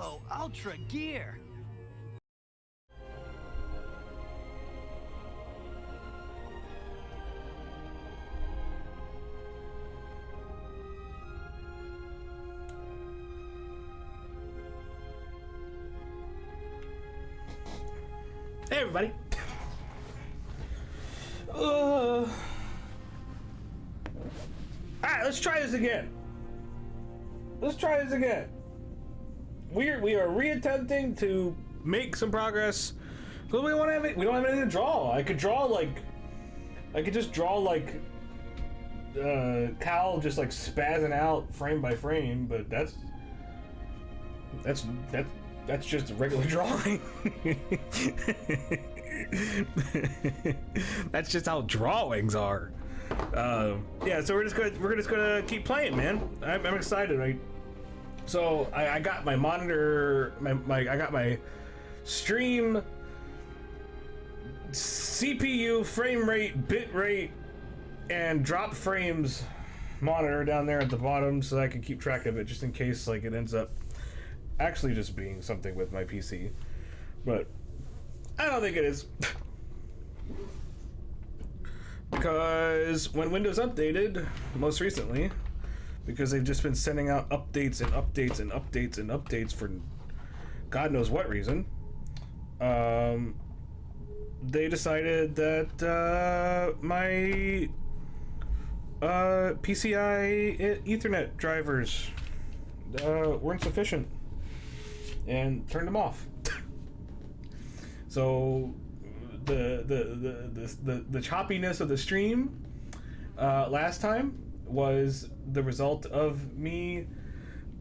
Whoa, ultra gear. Hey everybody. Alright, let's try this again. We are reattempting to make some progress. But we don't have anything to draw. I could just draw like Cal just like spazzing out frame by frame, but that's just a regular drawing. That's just how drawings are. Yeah, so we're just gonna keep playing, man. I'm excited, right? So I got my monitor, I got my stream CPU frame rate, bit rate, and drop frames monitor down there at the bottom, so I can keep track of it just in case like it ends up actually just being something with my PC, but I don't think it is. Because when Windows updated most recently, because they've just been sending out updates and updates and updates and updates for God knows what reason, they decided that my PCI Ethernet drivers weren't sufficient and turned them off. So the choppiness of the stream last time was the result of me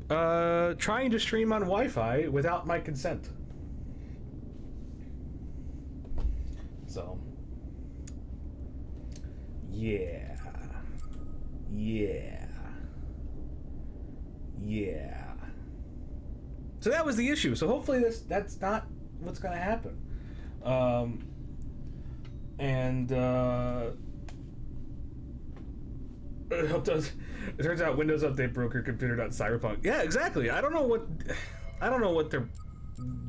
trying to stream on Wi-Fi without my consent. So yeah. So that was the issue. So hopefully that's not what's gonna happen. It turns out Windows Update broke your computer.cyberpunk. Yeah, exactly. I don't know what their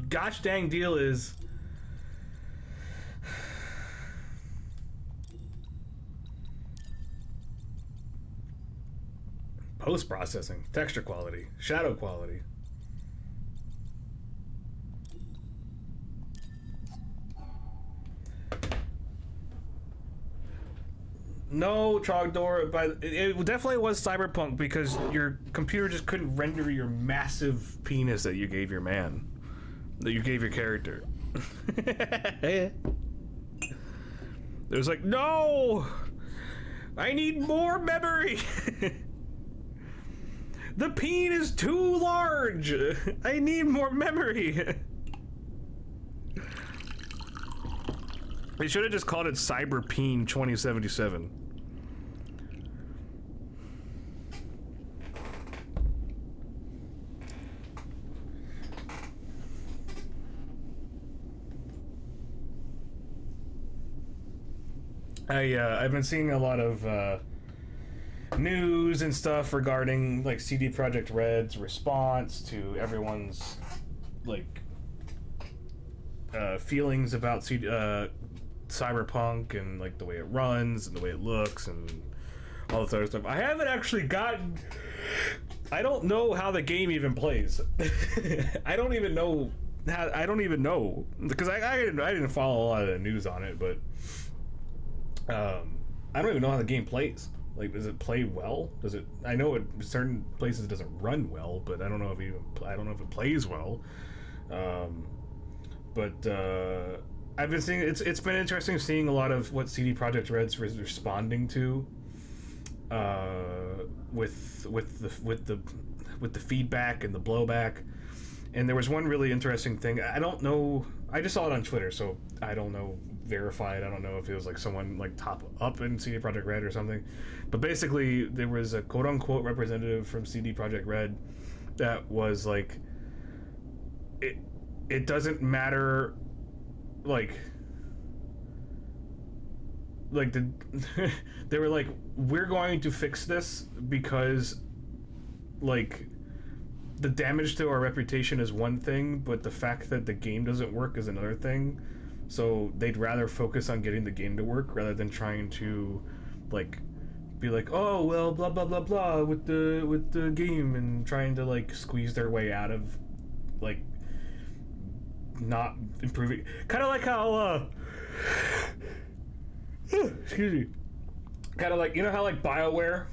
gosh dang deal is. Post-processing, texture quality, shadow quality. No, Trogdor, but it definitely was Cyberpunk because your computer just couldn't render your massive penis that you gave your man, that you gave your character. It was like, no, I need more memory. The peen is too large. I need more memory. They should have just called it Cyberpeen 2077. I've been seeing a lot of news and stuff regarding like CD Projekt Red's response to everyone's like feelings about Cyberpunk and like the way it runs and the way it looks and all this other stuff. I haven't actually gotten. I don't know how the game even plays. I don't even know because I didn't follow a lot of the news on it, but I don't even know how the game plays. Like, does it play well? Does it? I know it certain places it doesn't run well, but I don't know if it plays well. But I've been seeing it's been interesting seeing a lot of what CD Projekt Red's responding to with the feedback and the blowback. And there was one really interesting thing. I don't know. I just saw it on Twitter, so I don't know. Verified. I don't know if it was like someone like top up in CD Projekt Red or something. But basically, there was a quote unquote representative from CD Projekt Red that was like, it doesn't matter, like they were like, we're going to fix this because like the damage to our reputation is one thing, but the fact that the game doesn't work is another thing. So they'd rather focus on getting the game to work rather than trying to, like, be like, oh well, blah blah blah blah with the game, and trying to like squeeze their way out of like not improving. Kind of like how excuse me. Kind of like, you know how like BioWare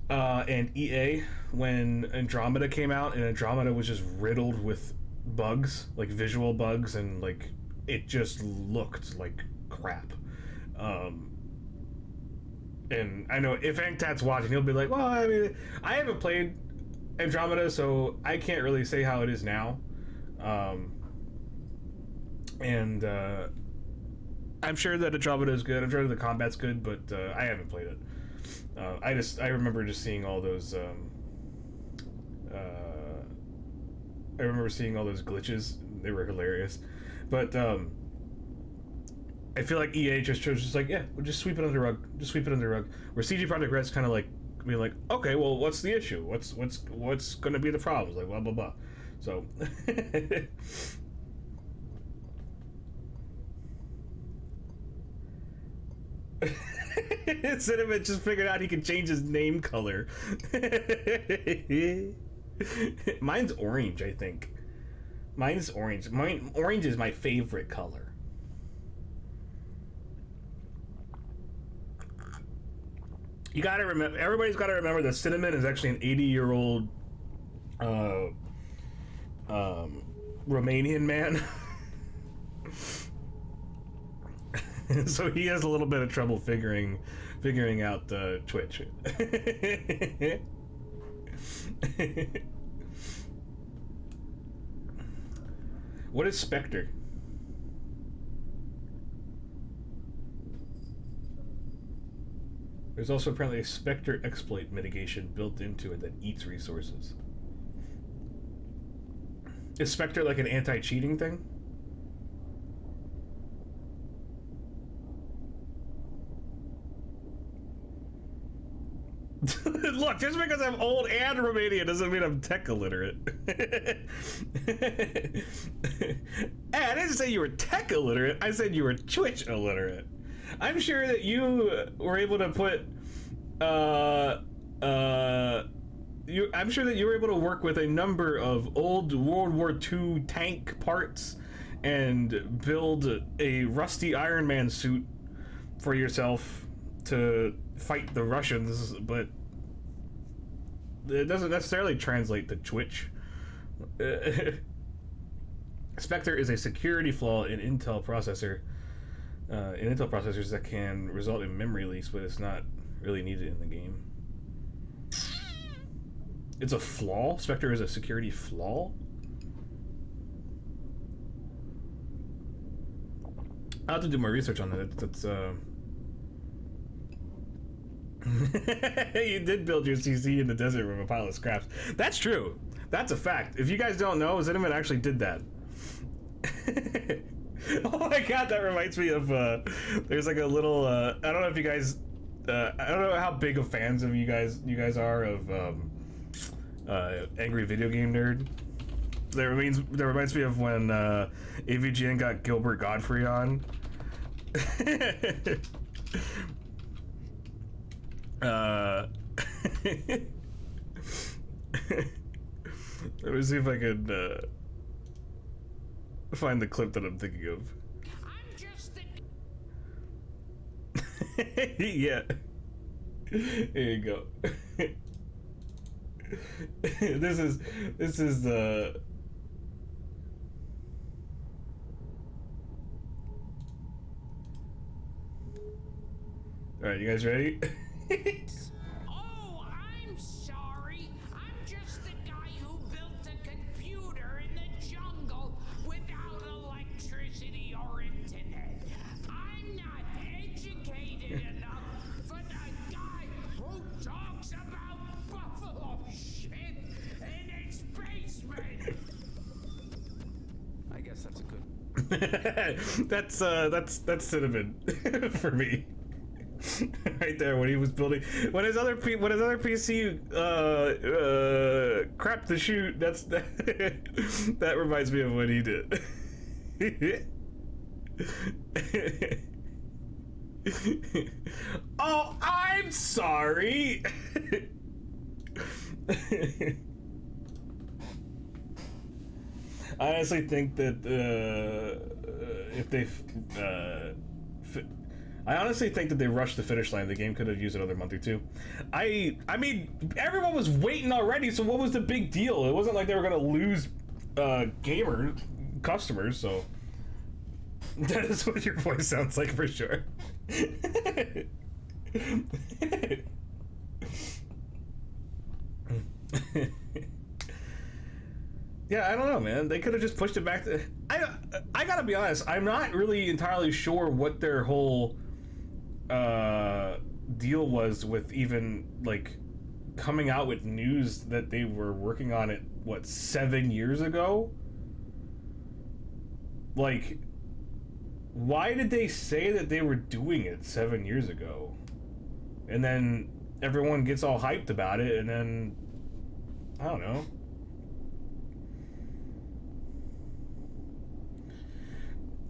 and EA, when Andromeda came out, and Andromeda was just riddled with bugs, like visual bugs, and like it just looked like crap. And I know if Anktat's watching, he'll be like, well, I mean, I haven't played Andromeda, so I can't really say how it is now. And I'm sure that Andromeda is good. I'm sure the combat's good, but I haven't played it. I remember just seeing all those. I remember seeing all those glitches. They were hilarious, but I feel like EA just chose just like, yeah, we'll just sweep it under the rug. Just sweep it under the rug. Where CG Projekt Red's kind of like being like, okay, well, what's the issue? What's going to be the problems? Like blah blah blah. So. Cinnamon just figured out he can change his name color. Mine's orange, I think. Mine's orange. Orange is my favorite color. You gotta remember, everybody's gotta remember that Cinnamon is actually an 80-year-old Romanian man. So he has a little bit of trouble figuring out Twitch. What is Spectre? There's also apparently a Spectre exploit mitigation built into it that eats resources. Is Spectre like an anti-cheating thing? Look, just because I'm old and Romanian doesn't mean I'm tech illiterate. Hey, I didn't say you were tech illiterate. I said you were Twitch illiterate. I'm sure that you were able to put, I'm sure that you were able to work with a number of old World War II tank parts and build a rusty Iron Man suit for yourself to fight the Russians, but it doesn't necessarily translate to Twitch. Spectre is a security flaw in Intel processors that can result in memory leaks, but it's not really needed in the game. It's a flaw? Spectre is a security flaw? I'll have to do more research on that. That's you did build your CC in the desert with a pile of scraps. That's true. That's a fact. If you guys don't know, Zinneman actually did that. Oh my god, that reminds me of there's like a little I don't know if you guys I don't know how big of fans of you guys are of Angry Video Game Nerd. That reminds me of when AVGN got Gilbert Godfrey on. Let me see if I can find the clip that I'm thinking of. Yeah. Here you go. This is the all right, you guys ready? Oh, I'm sorry. I'm just the guy who built a computer in the jungle without electricity or internet. I'm not educated enough for the guy who talks about buffalo shit in his basement. I guess that's a good. That's Cinnamon for me. Right there when he was building when his other PC crapped the chute. That reminds me of what he did. Oh, I'm sorry. I honestly think that if they I honestly think that they rushed the finish line. The game could have used another month or two. I mean, everyone was waiting already, so what was the big deal? It wasn't like they were gonna lose gamer customers, so that is what your voice sounds like for sure. Yeah, I don't know, man. They could have just pushed it back to... I gotta be honest, I'm not really entirely sure what their whole deal was with even, like, coming out with news that they were working on it, what, 7 years ago? Like, why did they say that they were doing it 7 years ago? And then everyone gets all hyped about it, and then... I don't know.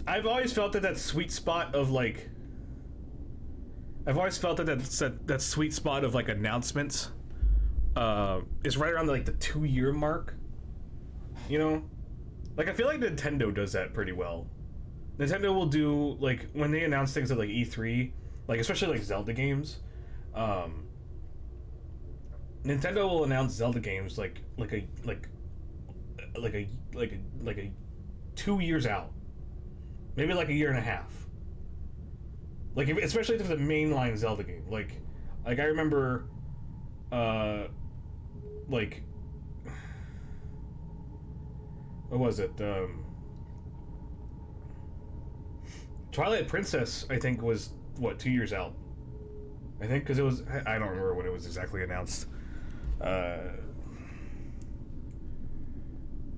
I've always felt that sweet spot of like... I've always felt that sweet spot of like announcements is right around like the 2-year mark. You know? Like I feel like Nintendo does that pretty well. Nintendo will do like when they announce things at like E3, like especially like Zelda games. Nintendo will announce Zelda games like 2 years out. Maybe like a year and a half. Like, especially if it's a mainline Zelda game. Like I remember, like, what was it? Twilight Princess, I think, was, what, 2 years out? I think, because it was, I don't remember when it was exactly announced. Hang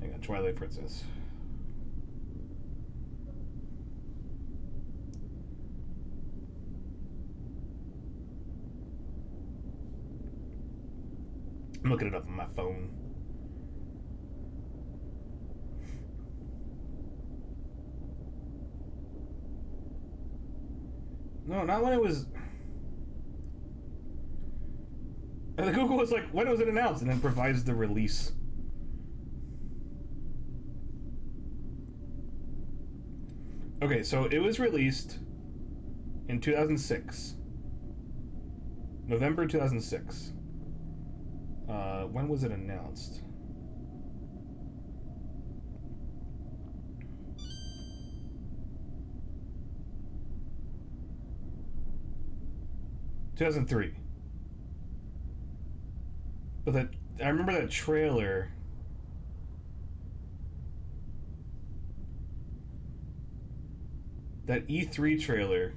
on, Twilight Princess. I'm looking it up on my phone. No, not when it was... And Google was like, when was it announced? And then provides the release. Okay, so it was released in 2006. November 2006. When was it announced? ...2003. But that... I remember that trailer... That E3 trailer...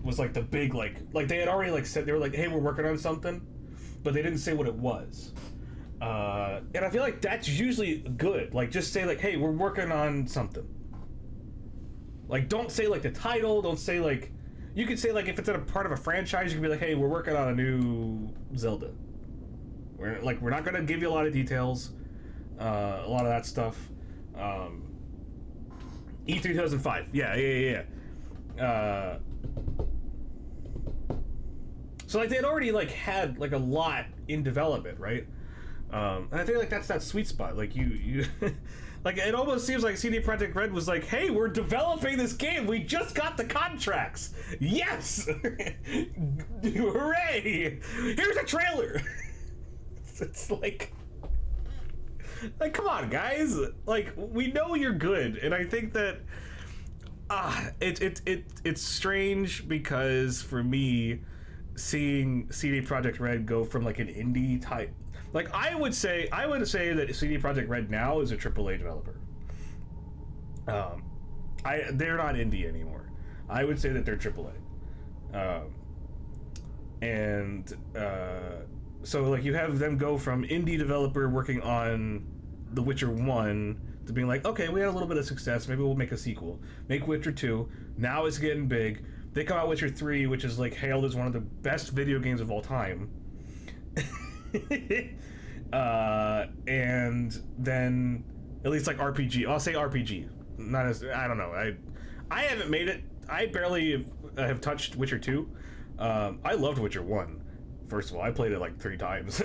was like the big like they had already like said, they were like, hey, we're working on something, but they didn't say what it was. And I feel like that's usually good. Like just say like, hey, we're working on something. Like don't say like the title, don't say like, you could say like if it's a part of a franchise, you could be like, hey, we're working on a new Zelda. We're not gonna give you a lot of details, a lot of that stuff. E3 2005, yeah. So like they had already like had like a lot in development, right? And I think like that's that sweet spot. Like you like it almost seems like CD Projekt Red was like, hey, we're developing this game. We just got the contracts. Yes, hooray! Here's a trailer. It's like come on, guys. Like we know you're good, and I think that it's strange because for me, seeing CD Projekt Red go from like an indie type, like I would say that CD Projekt Red now is a AAA developer. They're not indie anymore. I would say that they're AAA. So like you have them go from indie developer working on The Witcher 1 to being like, okay, we had a little bit of success, maybe we'll make a sequel. Make Witcher 2. Now it's getting big. They come out Witcher 3, which is like hailed as one of the best video games of all time. And then at least like RPG. I'll say RPG. Not as, I don't know. I haven't made it. I barely have touched Witcher 2. I loved Witcher 1. First of all, I played it like 3 times.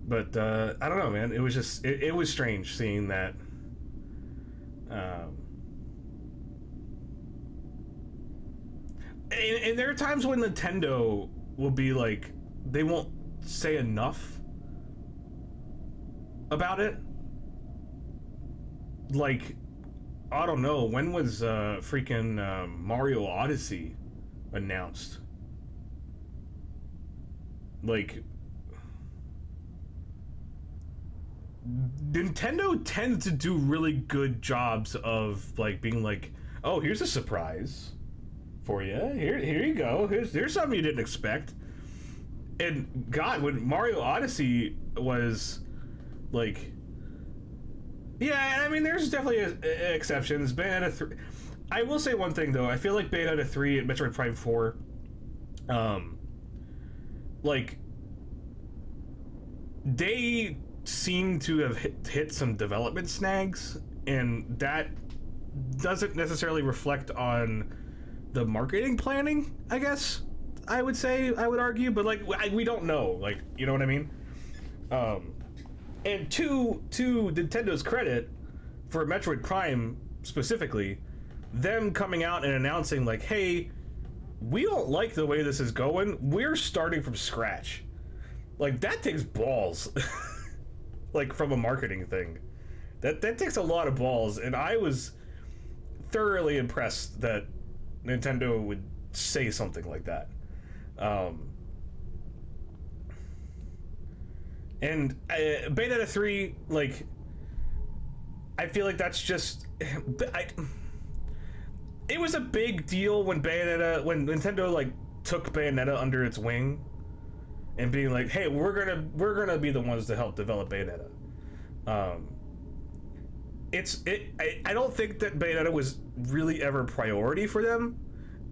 But I don't know, man. It was just it was strange seeing that. And there are times when Nintendo will be like, they won't say enough about it. Like, I don't know, when was freaking Mario Odyssey announced? Like, Nintendo tends to do really good jobs of like being like, oh, here's a surprise for you. Here you go. Here's something you didn't expect. And God, when Mario Odyssey was like, yeah, I mean, there's definitely exceptions. Bayonetta 3. I will say one thing though. I feel like Bayonetta 3 and Metroid Prime 4, like, they seem to have hit some development snags, and that doesn't necessarily reflect on the marketing planning, I guess I would argue, but like we don't know, like, you know what I mean. And to Nintendo's credit, for Metroid Prime specifically, them coming out and announcing like, hey, we don't like the way this is going, we're starting from scratch. Like, that takes balls. Like, from a marketing thing, that takes a lot of balls, and I was thoroughly impressed that Nintendo would say something like that. And Bayonetta 3, like, I feel like that's just, it was a big deal when Nintendo like took Bayonetta under its wing, and being like, hey, we're gonna be the ones to help develop Bayonetta. I don't think that Bayonetta was really ever a priority for them.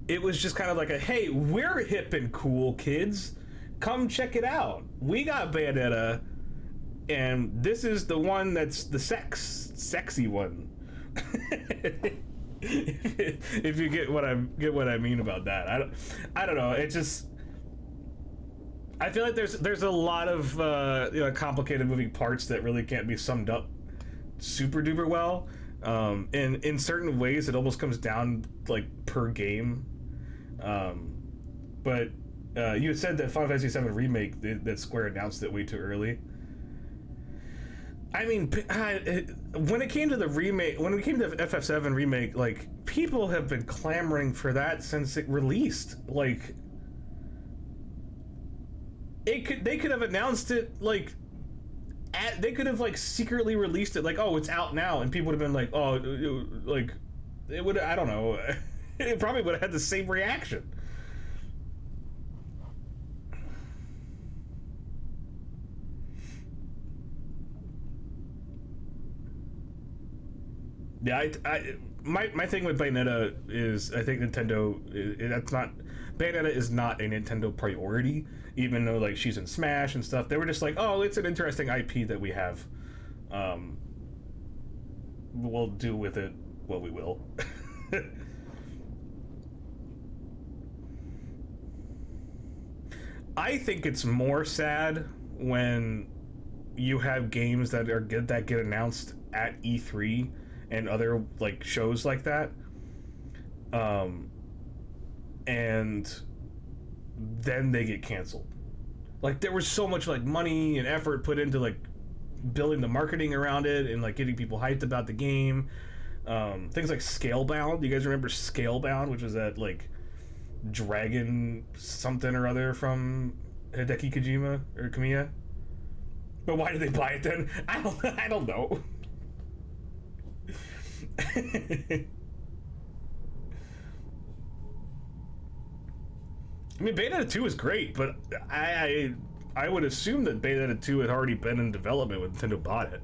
It was just kind of like a, hey, we're hip and cool, kids. Come check it out. We got Bayonetta, and this is the one that's the sexy one. If you get what I mean about that. I don't know. It just, I feel like there's a lot of complicated moving parts that really can't be summed up super duper well. And in certain ways, it almost comes down like per game. But you had said that Final Fantasy VII Remake, that Square announced it way too early. I mean, when it came to the remake, when it came to FF7 Remake, like, people have been clamoring for that since it released. Like, they could have announced it, like, they could have, like, secretly released it, like, oh, it's out now, and people would have been like, oh, like, it would, I don't know, it probably would have had the same reaction. Yeah, my thing with Bayonetta is, I think Nintendo, Bayonetta is not a Nintendo priority, even though, like, she's in Smash and stuff. They were just like, oh, it's an interesting IP that we have. We'll do with it what we will. I think it's more sad when you have games that get announced at E3 and other, like, shows like that, and then they get canceled. Like, there was so much, like, money and effort put into, like, building the marketing around it and, like, getting people hyped about the game. Things like Scalebound. You guys remember Scalebound, which was that, like, dragon something or other from Hideki Kojima or Kamiya? But why did they buy it then? I don't know. I mean, Bayonetta 2 is great, but I I would assume that Bayonetta 2 had already been in development when Nintendo bought it.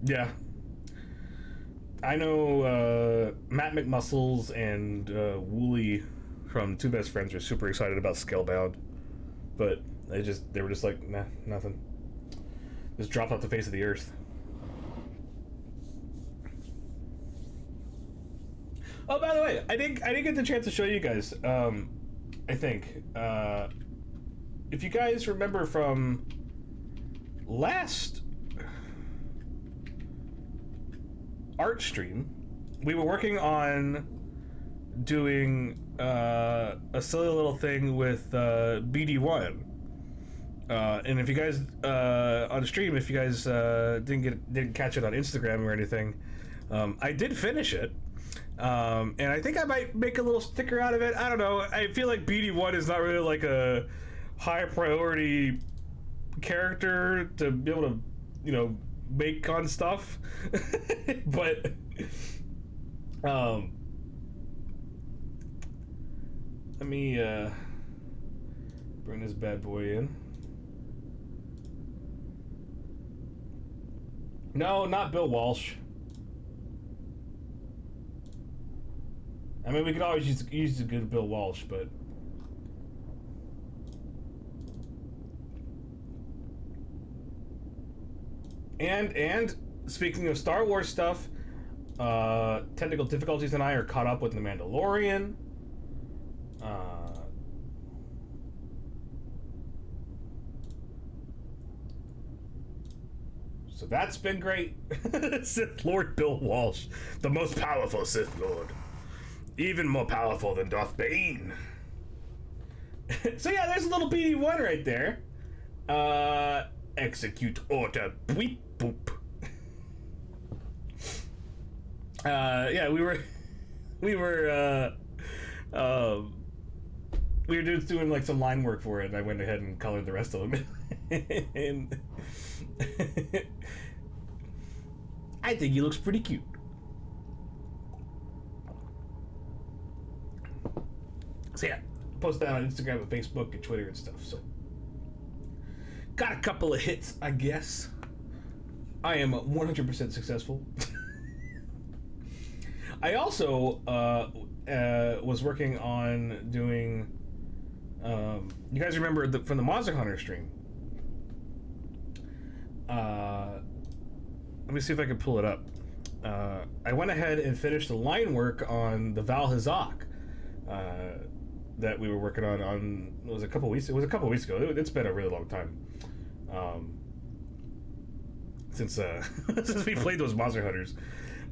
Yeah. I know Matt McMuscles and Wooly from Two Best Friends are super excited about Scalebound, but they were just like, nah, nothing. Just dropped off the face of the earth. Oh, by the way, I didn't get the chance to show you guys. I think if you guys remember from last art stream, we were working on doing a silly little thing with BD1. And if you guys on the stream, if you guys didn't catch it on Instagram or anything, I did finish it. And I think I might make a little sticker out of it. I don't know. I feel like BD1 is not really like a high priority character to be able to, you know, make on stuff. But let me bring this bad boy in. No, not Bill Walsh. I mean, we could always use a good Bill Walsh, but and speaking of Star Wars stuff, Technical Difficulties and I are caught up with The Mandalorian. So that's been great. Sith Lord Bill Walsh, the most powerful Sith Lord. Even more powerful than Darth Bane. So yeah, there's a little BD1 right there. Execute order. Beep boop. Yeah, we were just doing like some line work for it, and I went ahead and colored the rest of them. And I think he looks pretty cute. So yeah, post that on Instagram and Facebook and Twitter and stuff. So got a couple of hits, I guess. I am 100% successful. I also was working on doing. You guys remember from the Monster Hunter stream? Let me see if I can pull it up. I went ahead and finished the line work on the Val Hazak that we were working on. It was a couple weeks. It was a couple weeks ago. It's been a really long time since since we played those Monster Hunters.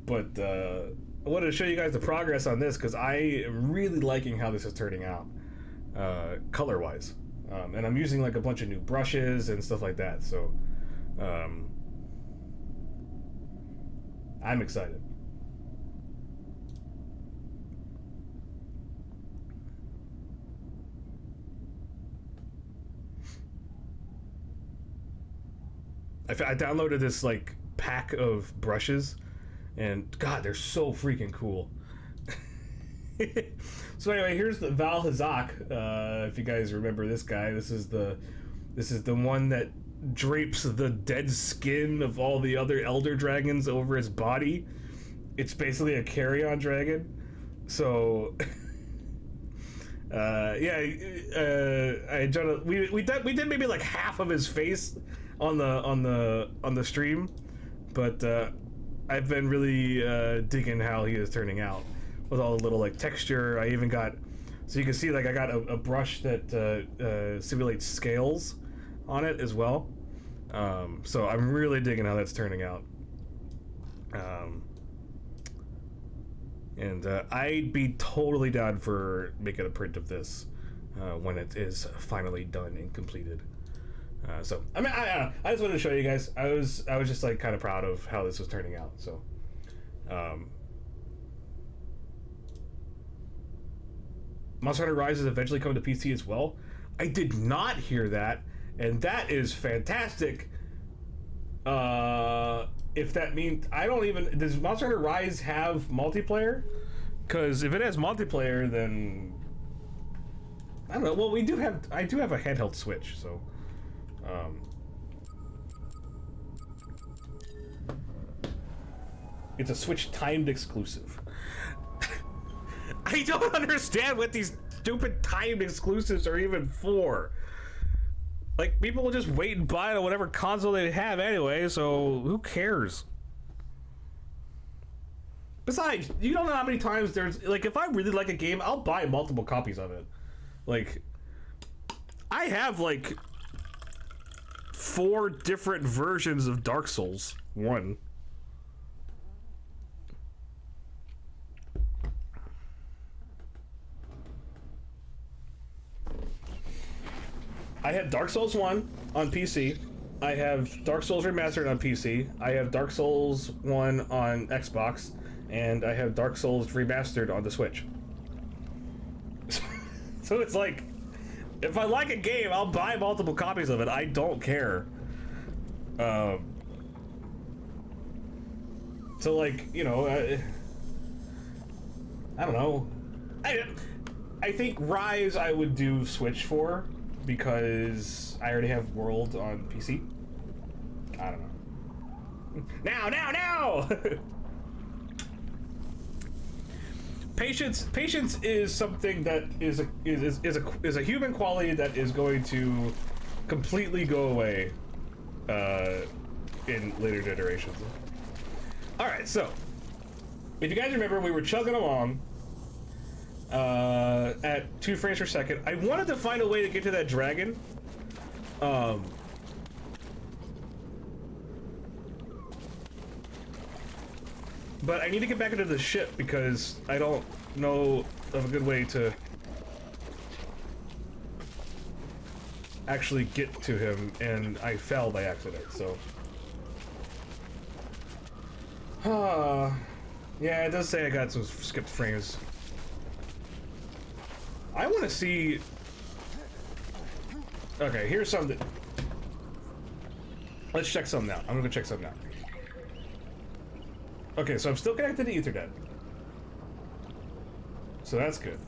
But I wanted to show you guys the progress on this because I am really liking how this is turning out color-wise, and I'm using like a bunch of new brushes and stuff like that. So I'm excited. I downloaded this like pack of brushes, and God, they're so freaking cool. So anyway, here's the Val Hazak. If you guys remember this guy, this is the one that drapes the dead skin of all the other Elder Dragons over his body. It's basically a carry-on dragon. So yeah, we did maybe like half of his face on the stream, but I've been really digging how he is turning out with all the little like texture. I even got, so you can see like I got a brush that simulates scales on it as well. So I'm really digging how that's turning out. And I'd be totally down for making a print of this when it is finally done and completed. So I mean, I just wanted to show you guys. I was just like kind of proud of how this was turning out. So, Monster Hunter Rise is eventually coming to PC as well. I did not hear that, and that is fantastic. If that means I don't even does Monster Hunter Rise have multiplayer? Because if it has multiplayer, then I don't know. Well, I do have a handheld Switch, so it's a Switch timed exclusive. I don't understand what these stupid timed exclusives are even for. Like, people will just wait and buy it on whatever console they have anyway, so who cares? Besides, you don't know how many times there's... Like, if I really like a game, I'll buy multiple copies of it. Like, I have, like, 4 different versions of Dark Souls 1. I have Dark Souls 1 on PC. I have Dark Souls Remastered on PC. I have Dark Souls 1 on Xbox. And I have Dark Souls Remastered on the Switch. So it's like, if I like a game, I'll buy multiple copies of it. I don't care. So like, you know, I don't know. I think Rise I would do Switch for, because I already have World on PC. I don't know. Now! Patience is something that is a human quality that is going to completely go away in later generations. All right, so if you guys remember, we were chugging along at 2 frames per second. I wanted to find a way to get to that dragon. But I need to get back into the ship because I don't know of a good way to actually get to him, and I fell by accident, so. Yeah, it does say I got some skipped frames. I want to see... Okay, here's something. Let's check something out. I'm gonna go check something out. Okay, so I'm still connected to Ethernet. So that's good.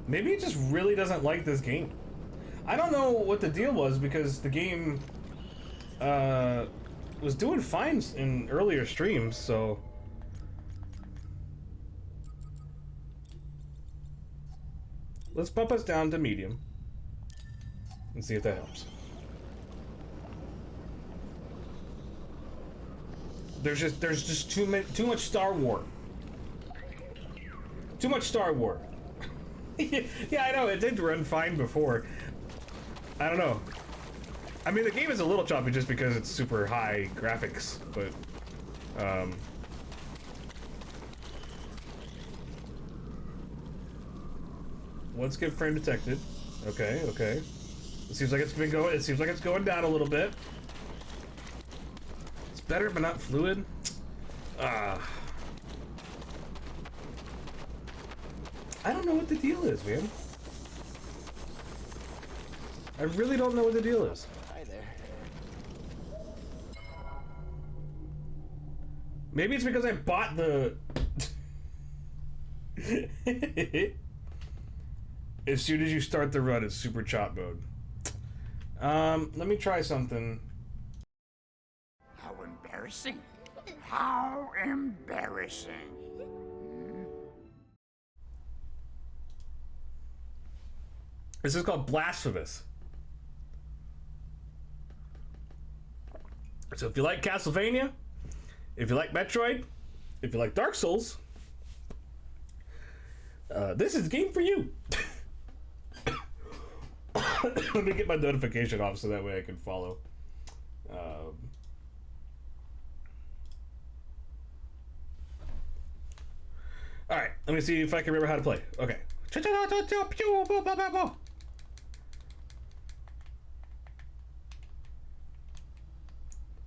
Maybe it just really doesn't like this game. I don't know what the deal was, because the game was doing fine in earlier streams, so... Let's bump us down to medium and see if that helps. There's just too much Star Wars. Too much Star Wars. Yeah, I know, it did run fine before. I don't know. I mean, the game is a little choppy just because it's super high graphics, but one skip frame detected. Okay, okay. It seems like it's been going. It seems like it's going down a little bit. It's better, but not fluid. I don't know what the deal is, man. I really don't know what the deal is. Hi there. Maybe it's because I bought the... As soon as you start the run, it's super chop mode. Let me try something. How embarrassing. How embarrassing. This is called Blasphemous. So if you like Castlevania, if you like Metroid, if you like Dark Souls, this is the game for you. Let me get my notification off so that way I can follow. Alright, let me see if I can remember how to play. Okay.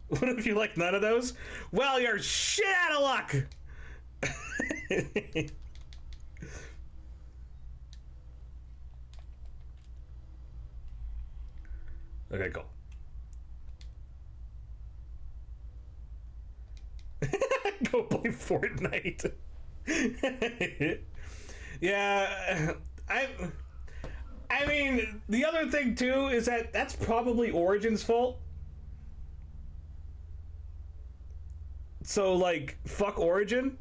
What if you like none of those? Well, you're shit out of luck! Okay, cool. Go play Fortnite. Yeah, I mean, the other thing too is that that's probably Origin's fault. So like, fuck Origin,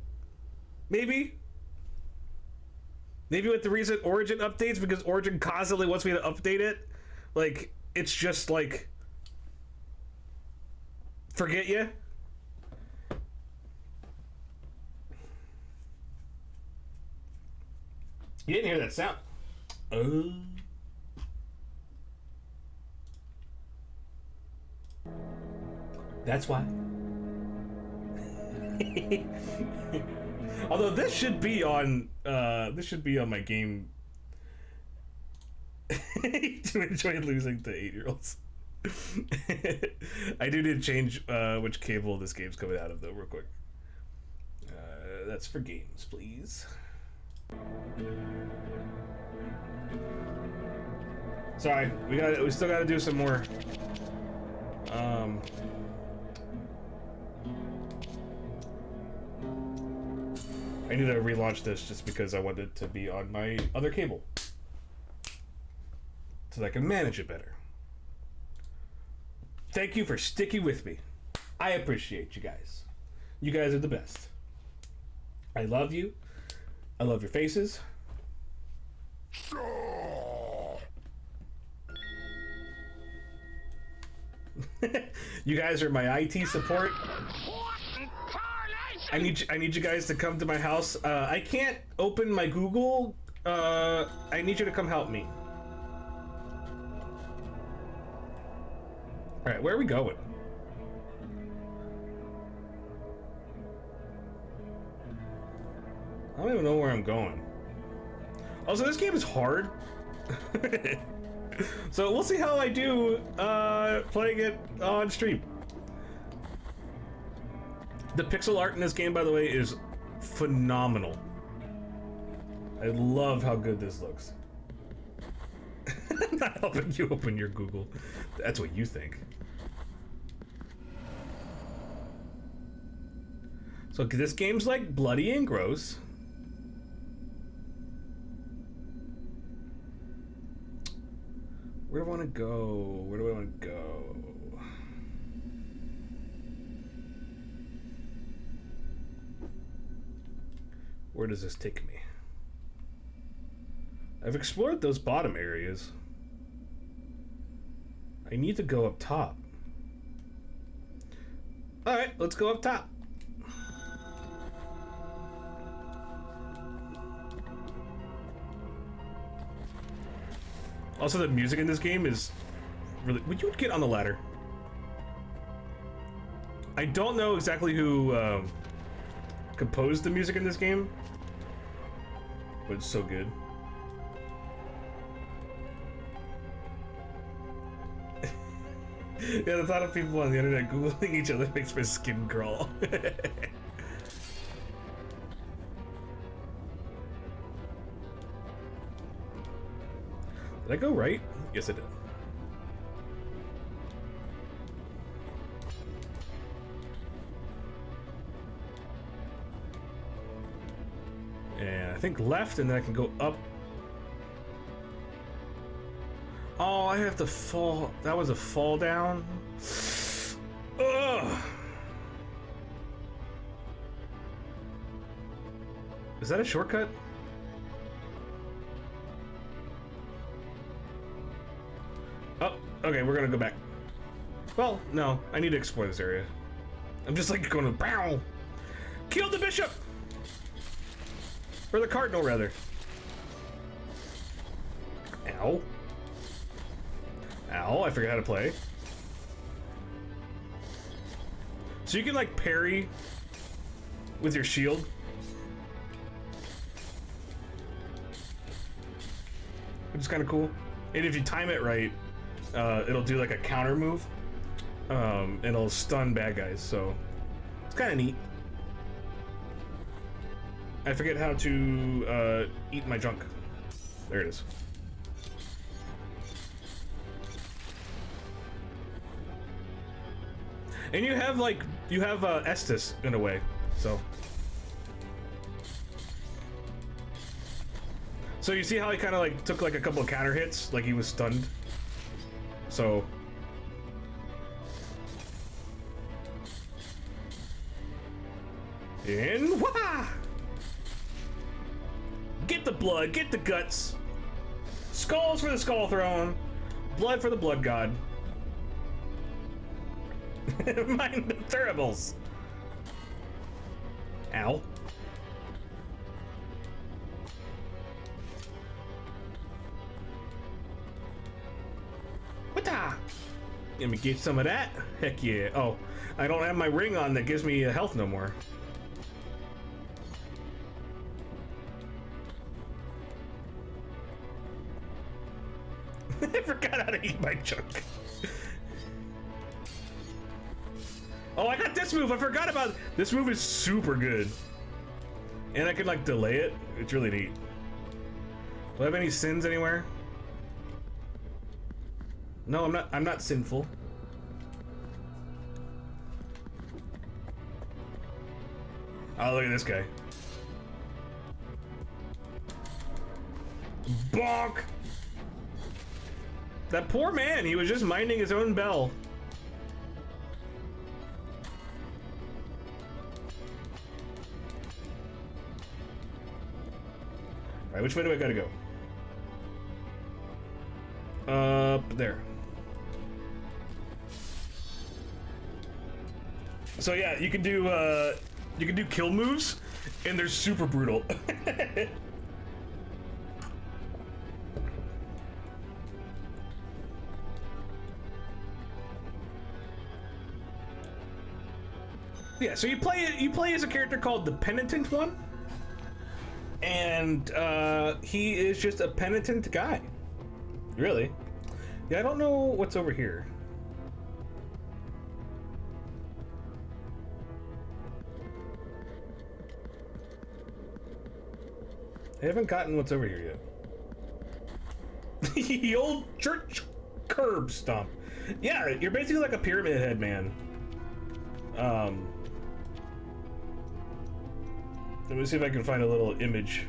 maybe. Maybe with the recent Origin updates, because Origin constantly wants me to update it. Like, it's just like, forget you. You didn't hear that sound. Oh. That's why. Although this should be on my game to enjoy losing to 8-year-olds. I do need to change which cable this game's coming out of though, real quick. That's for games, please. Sorry, we still gotta do some more. I need to relaunch this just because I want it to be on my other cable, so that I can manage it better. Thank you for sticking with me. I appreciate you guys. You guys are the best. I love you. I love your faces. You guys are my IT support. I need you guys to come to my house. I can't open my Google. I need you to come help me. All right, where are we going? I don't even know where I'm going. Also, this game is hard. So we'll see how I do playing it on stream. The pixel art in this game, by the way, is phenomenal. I love how good this looks. I'm not helping you open your Google. That's what you think. So this game's like bloody and gross. Where do I want to go? Where do I want to go? Where does this take me? I've explored those bottom areas. I need to go up top. Alright, let's go up top. Also, the music in this game is really... Would you get on the ladder? I don't know exactly who composed the music in this game, but it's so good. Yeah, the thought of people on the internet Googling each other makes my skin crawl. Did I go right? Yes, I did. And I think left, and then I can go up. Oh, I have to fall. That was a fall down. Ugh. Is that a shortcut? Oh, okay, we're gonna go back. Well, no, I need to explore this area. I'm just like going to bow. Kill the bishop! Or the cardinal, rather. Ow. Ow, I forgot how to play. So you can like parry with your shield. Which is kind of cool. And if you time it right, it'll do like a counter move. And it'll stun bad guys, so it's kind of neat. I forget how to eat my junk. There it is. And you have like Estus in a way, so. So you see how he kind of like took like a couple of counter hits, like he was stunned. So. And wah! Get the blood, get the guts. Skulls for the Skull Throne. Blood for the Blood God. Mind the thuribles. Ow. What-da? Let me get some of that. Heck yeah. Oh, I don't have my ring on that gives me health no more. I forgot how to eat my junk. Oh, I got this move. I forgot about it. This move is super good. And I can like delay it. It's really neat. Do I have any sins anywhere? No, I'm not sinful. Oh, look at this guy. Bonk! That poor man, he was just minding his own bell. Alright, which way do I gotta go? Up there. So yeah, you can do kill moves, and they're super brutal. Yeah, so you play as a character called the Penitent One, and he is just a penitent guy. Really? Yeah, I don't know what's over here. I haven't gotten what's over here yet. The old church curb stomp. Yeah, you're basically like a pyramid head man. Let me see if I can find a little image.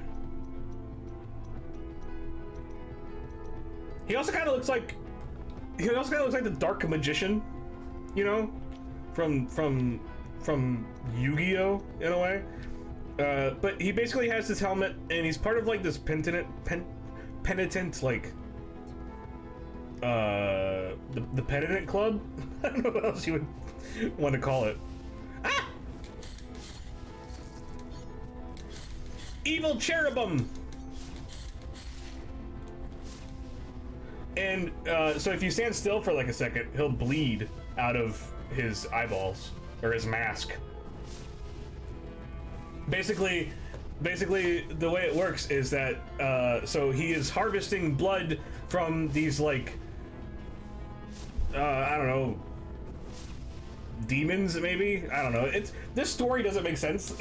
He also kind of looks like the Dark Magician, you know, from Yu-Gi-Oh in a way. But he basically has this helmet, and he's part of like this penitent like the penitent club. I don't know what else you would want to call it. Ah! Evil cherubim. And so if you stand still for like a second, he'll bleed out of his eyeballs or his mask. Basically the way it works is that so he is harvesting blood from these like I don't know, demons maybe. I don't know. This story doesn't make sense.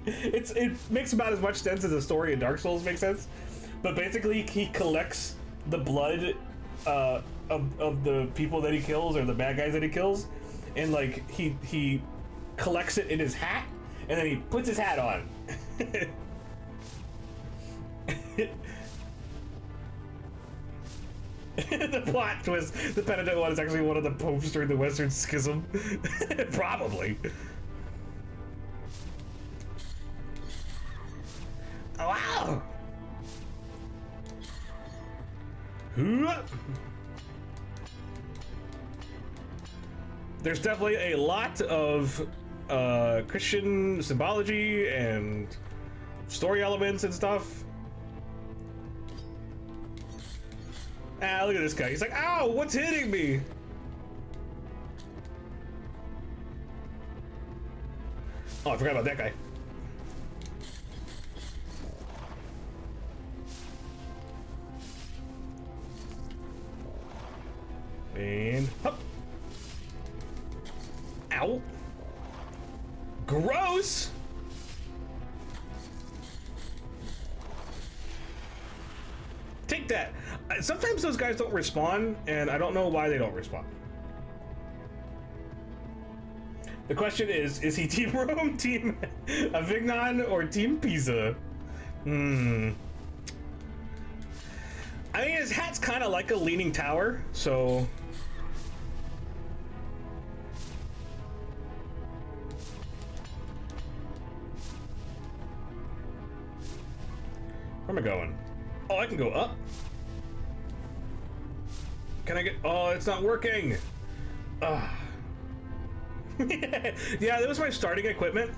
It makes about as much sense as the story of Dark Souls makes sense, but basically he collects the blood of the people that he kills or the bad guys that he kills, and like he collects it in his hat, and then he puts his hat on. The plot twist: the penitent one is actually one of the popes during the Western Schism. Probably. Oh, wow! There's definitely a lot of Christian symbology and story elements and stuff. Ah, look at this guy. He's like, ow, what's hitting me? Oh, I forgot about that guy. And hop. Ow. Gross. that. Sometimes those guys don't respond, and I don't know why they don't respond. The question is he Team Rome, Team Avignon, or Team Pisa? I mean, his hat's kind of like a leaning tower, so... Where am I going? Oh, I can go up. Can I get... Oh, it's not working. Ugh. Yeah, that was my starting equipment.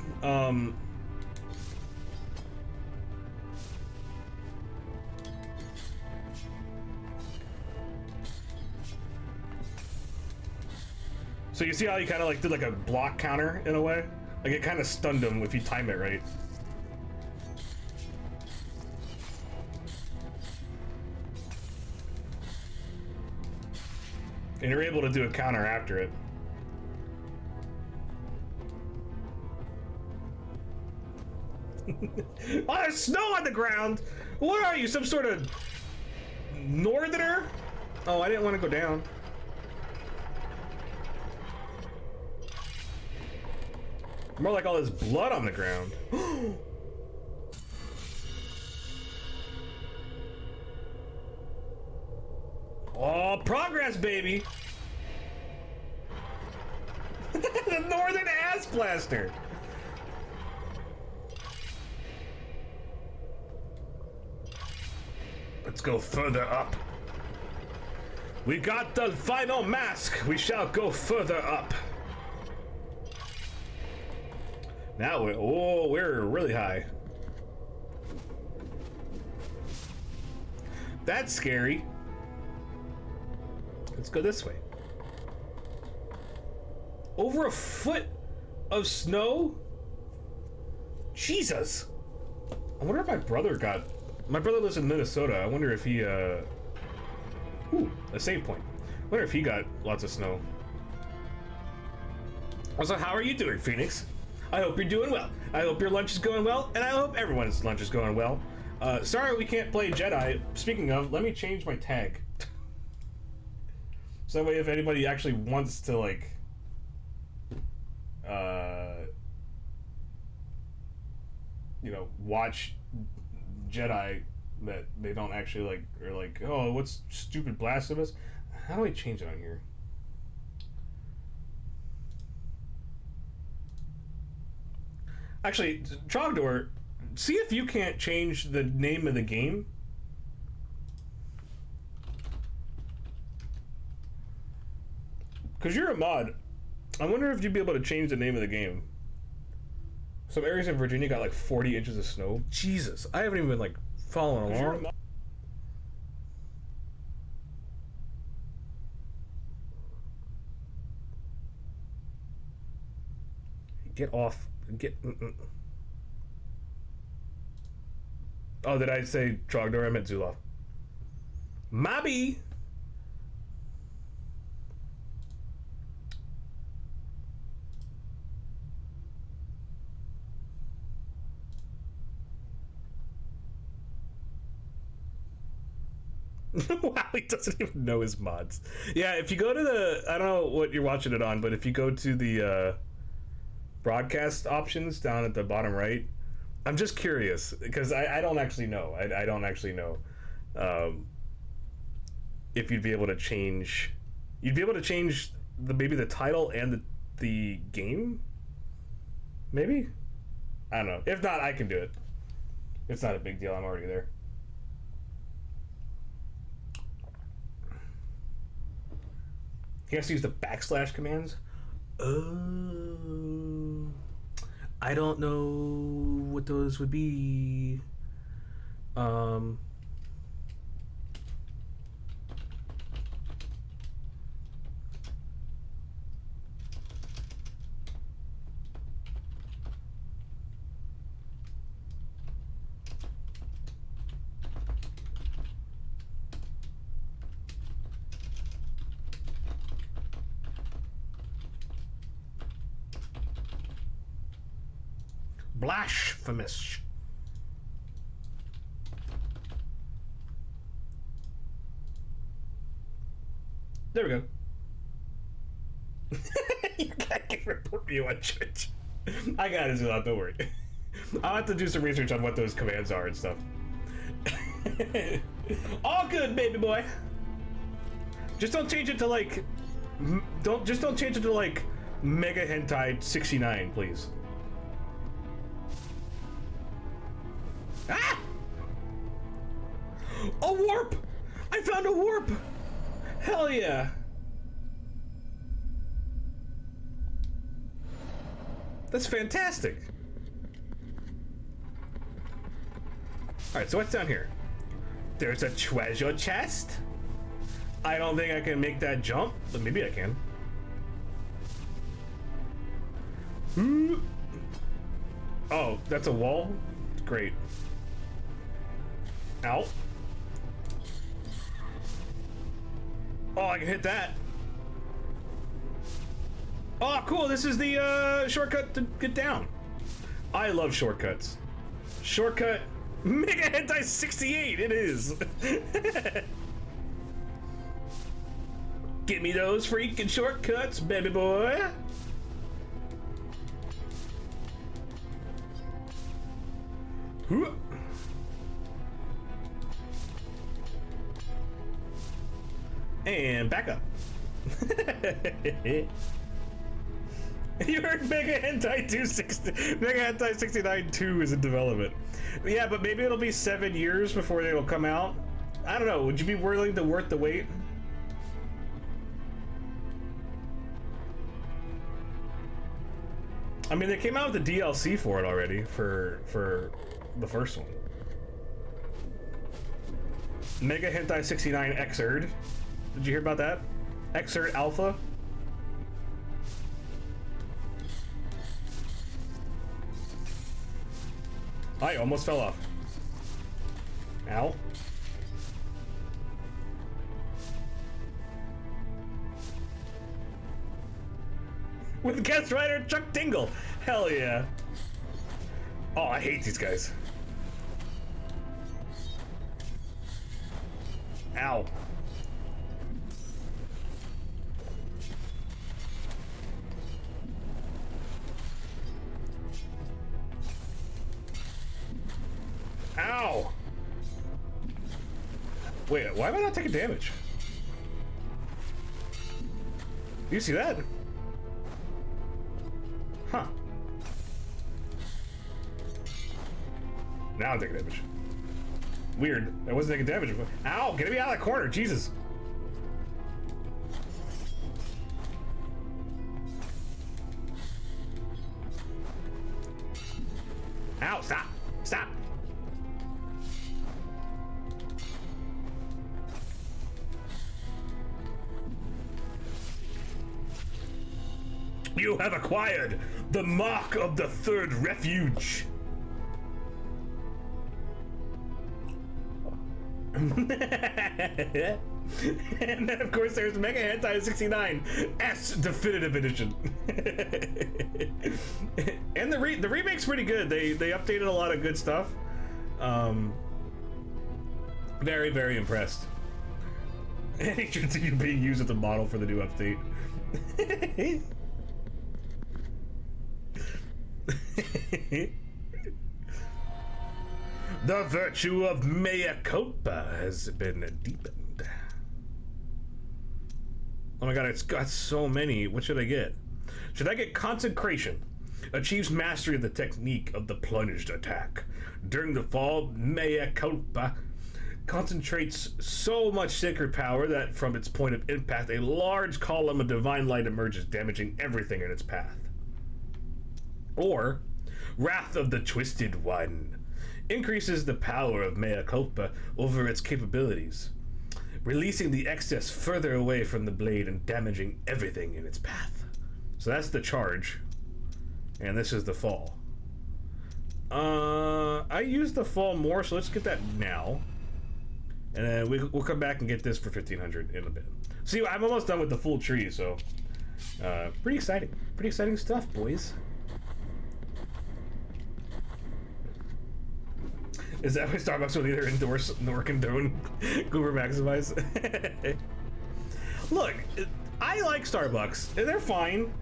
So you see how he kind of like did like a block counter in a way? Like it kind of stunned him if you time it right. And you're able to do a counter after it. Oh, there's snow on the ground! What are you, some sort of northerner? Oh, I didn't want to go down. More like all this blood on the ground. Oh, progress, baby! The northern ass blaster! Let's go further up. We got the final mask. We shall go further up. Now we're really high. That's scary. Let's go this way. Over a foot of snow? Jesus. I wonder if my brother got... My brother lives in Minnesota. I wonder if he, Ooh, a save point. I wonder if he got lots of snow. Also, how are you doing, Phoenix? I hope you're doing well. I hope your lunch is going well, and I hope everyone's lunch is going well. Sorry we can't play Jedi. Speaking of, let me change my tag. So that way if anybody actually wants to, like... you know, watch... Jedi that they don't actually like, or like, oh, what's stupid Blasphemous? How do I change it on here? Actually, Trogdor, see if you can't change the name of the game. Because you're a mod. I wonder if you'd be able to change the name of the game. Some areas in Virginia got like 40 inches of snow. Jesus, I haven't even been like following along. Get off. Get. Oh, did I say Trogdor? I meant Zulov. Mobby. Wow, he doesn't even know his mods. Yeah, if you go to the... I don't know what you're watching it on, but if you go to the broadcast options down at the bottom right, I'm just curious, because I don't actually know. I don't actually know if you'd be able to change... You'd be able to change maybe the title and the game? Maybe? I don't know. If not, I can do it. It's not a big deal. I'm already there. He has to use the backslash commands. Oh, I don't know what those would be. Blasphemous. There we go. You can't report you on Twitch. I got it, Zulot, don't worry. I'll have to do some research on what those commands are and stuff. All good, baby boy. Just don't change it to like, don't change it to like Mega Hentai 69, please. Ah! A warp! I found a warp! Hell yeah! That's fantastic. Alright, so what's down here? There's a treasure chest. I don't think I can make that jump, but maybe I can. Oh, that's a wall? Great. Ow. Oh, I can hit that. Oh, cool. This is the shortcut to get down. I love shortcuts. Shortcut Mega Hentai 68. It is. Give me those freaking shortcuts, baby boy. And back up. You heard Mega Hentai 260. Mega Hentai 69 2 is in development. Yeah, but maybe it'll be 7 years before they will come out. I don't know. Would you be willing to worth the wait? I mean, they came out with the DLC for it already for the first one. Mega Hentai 69 Xrd. Did you hear about that? Xrd Alpha. I almost fell off. Ow. With guest writer Chuck Dingle. Hell yeah. Oh, I hate these guys. Ow. Ow! Wait, why am I not taking damage? You see that? Huh. Now I'm taking damage. Weird. I wasn't taking damage before. Ow! Get me out of that corner! Jesus! Ow! Stop! Stop! You have acquired the Mark of the Third Refuge. And then, of course, there's Mega Hentai 69 S Definitive Edition. And the remake's pretty good. They updated a lot of good stuff. Very, very impressed. Hatred to you being used as a model for the new update. The virtue of mea culpa has been deepened. Oh my god, it's got so many. What should I get? Should I get consecration? Achieves mastery of the technique of the plunged attack. During the fall, mea culpa concentrates so much sacred power that from its point of impact, a large column of divine light emerges, damaging everything in its path. Or, Wrath of the Twisted One. Increases the power of mea culpa over its capabilities, releasing the excess further away from the blade and damaging everything in its path. So that's the charge. And this is the fall. I used the fall more, so let's get that now. And then we'll come back and get this for 1500 in a bit. See, I'm almost done with the full tree, so pretty exciting. Pretty exciting stuff, boys. Is that why Starbucks will either endorse nor condone GooberMaximize? Look, I like Starbucks. They're fine.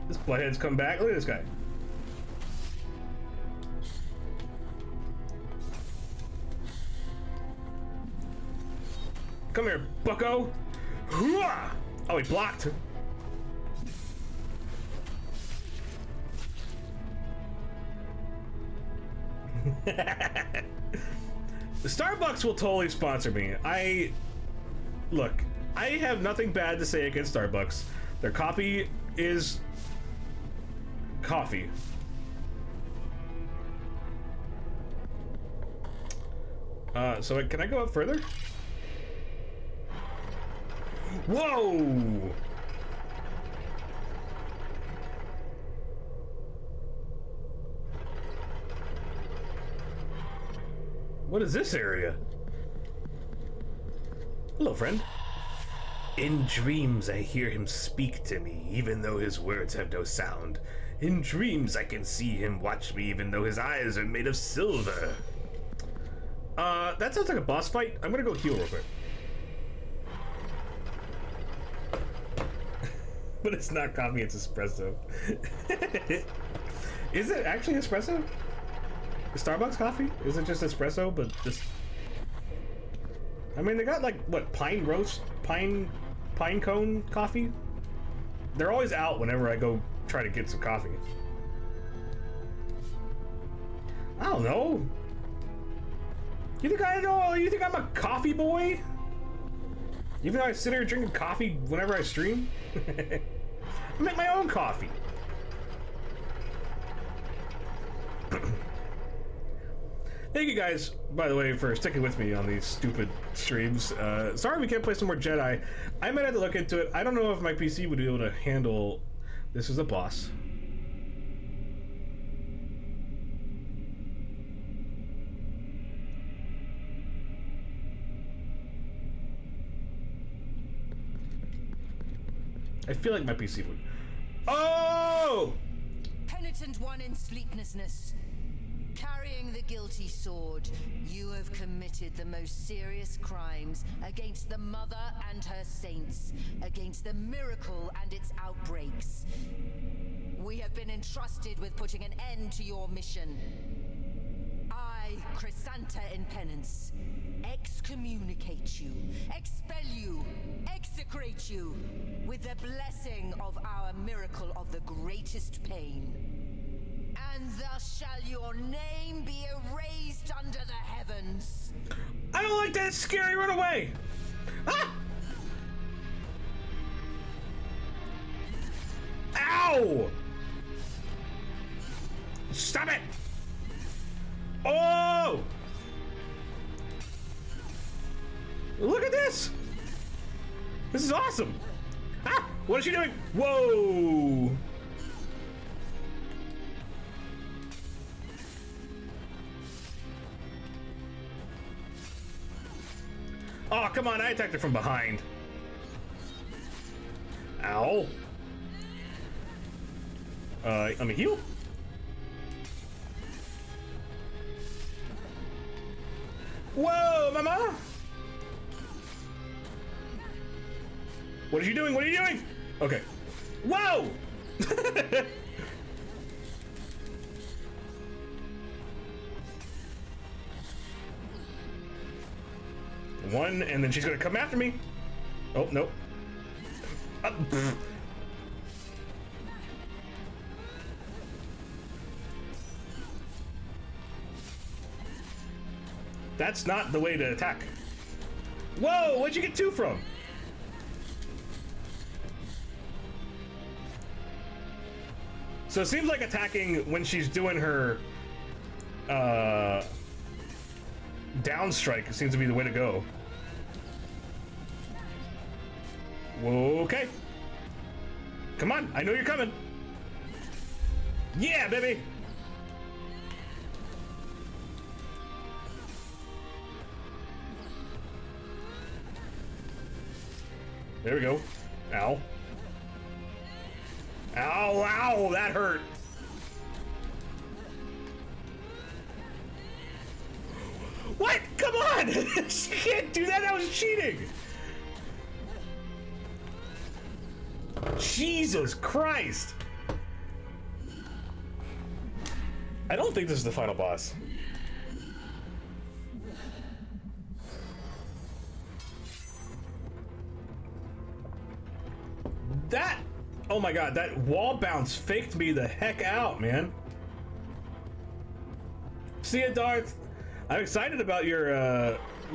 This butthead's come back. Look at this guy. Come here, bucko. Hooah! Oh, he blocked. Starbucks will totally sponsor me. Look, I have nothing bad to say against Starbucks. Their coffee is coffee. So can I go up further? Whoa! What is this area? Hello, friend. In dreams, I hear him speak to me, even though his words have no sound. In dreams, I can see him watch me, even though his eyes are made of silver. That sounds like a boss fight. I'm gonna go heal real quick. But it's not coffee, it's espresso. Is it actually espresso? Starbucks coffee? Is it just espresso, but just... I mean, they got like, what, pine cone coffee? They're always out whenever I go try to get some coffee. I don't know. You think I know? You think I'm a coffee boy? Even though I sit here drinking coffee whenever I stream? I make my own coffee. Thank you guys, by the way, for sticking with me on these stupid streams. Sorry we can't play some more Jedi. I might have to look into it. I don't know if my PC would be able to handle... This is a boss. I feel like my PC would... Oh! Penitent one in sleeplessness. Carrying the guilty sword, you have committed the most serious crimes against the Mother and her saints, against the miracle and its outbreaks. We have been entrusted with putting an end to your mission. I, Chrysanta in penance, excommunicate you, expel you, execrate you, with the blessing of our miracle of the greatest pain. And thus shall your name be erased under the heavens. I don't like that. It's scary. Run away. Ah! Ow! Stop it! Oh! Look at this! This is awesome! Ah! What is she doing? Whoa! Oh, come on, I attacked her from behind. Ow. Let me heal. Whoa, mama! What are you doing? What are you doing? Okay. Whoa! One, and then she's gonna come after me. Oh, no. That's not the way to attack. Whoa, where'd you get two from? So it seems like attacking when she's doing her down strike seems to be the way to go. Okay. Come on, I know you're coming. Yeah, baby. There we go. Ow. Ow, ow, that hurt. What? Come on! on! She can't do that, that was cheating! Jesus Christ! I don't think this is the final boss. That, oh my god, that wall bounce faked me the heck out, man. See ya, Darth. I'm excited about your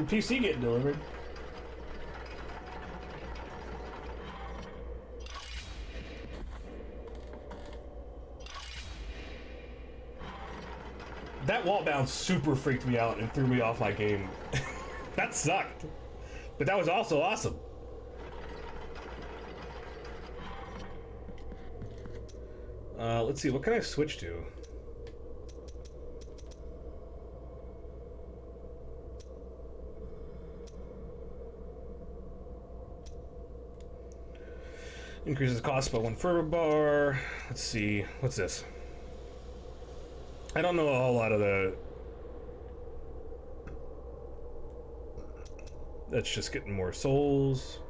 PC getting delivered. That wall bounce super freaked me out and threw me off my game. That sucked. But that was also awesome. Let's see, what can I switch to? Increases cost by 1 fervor bar. Let's see, what's this? I don't know a whole lot of the... That's just getting more souls.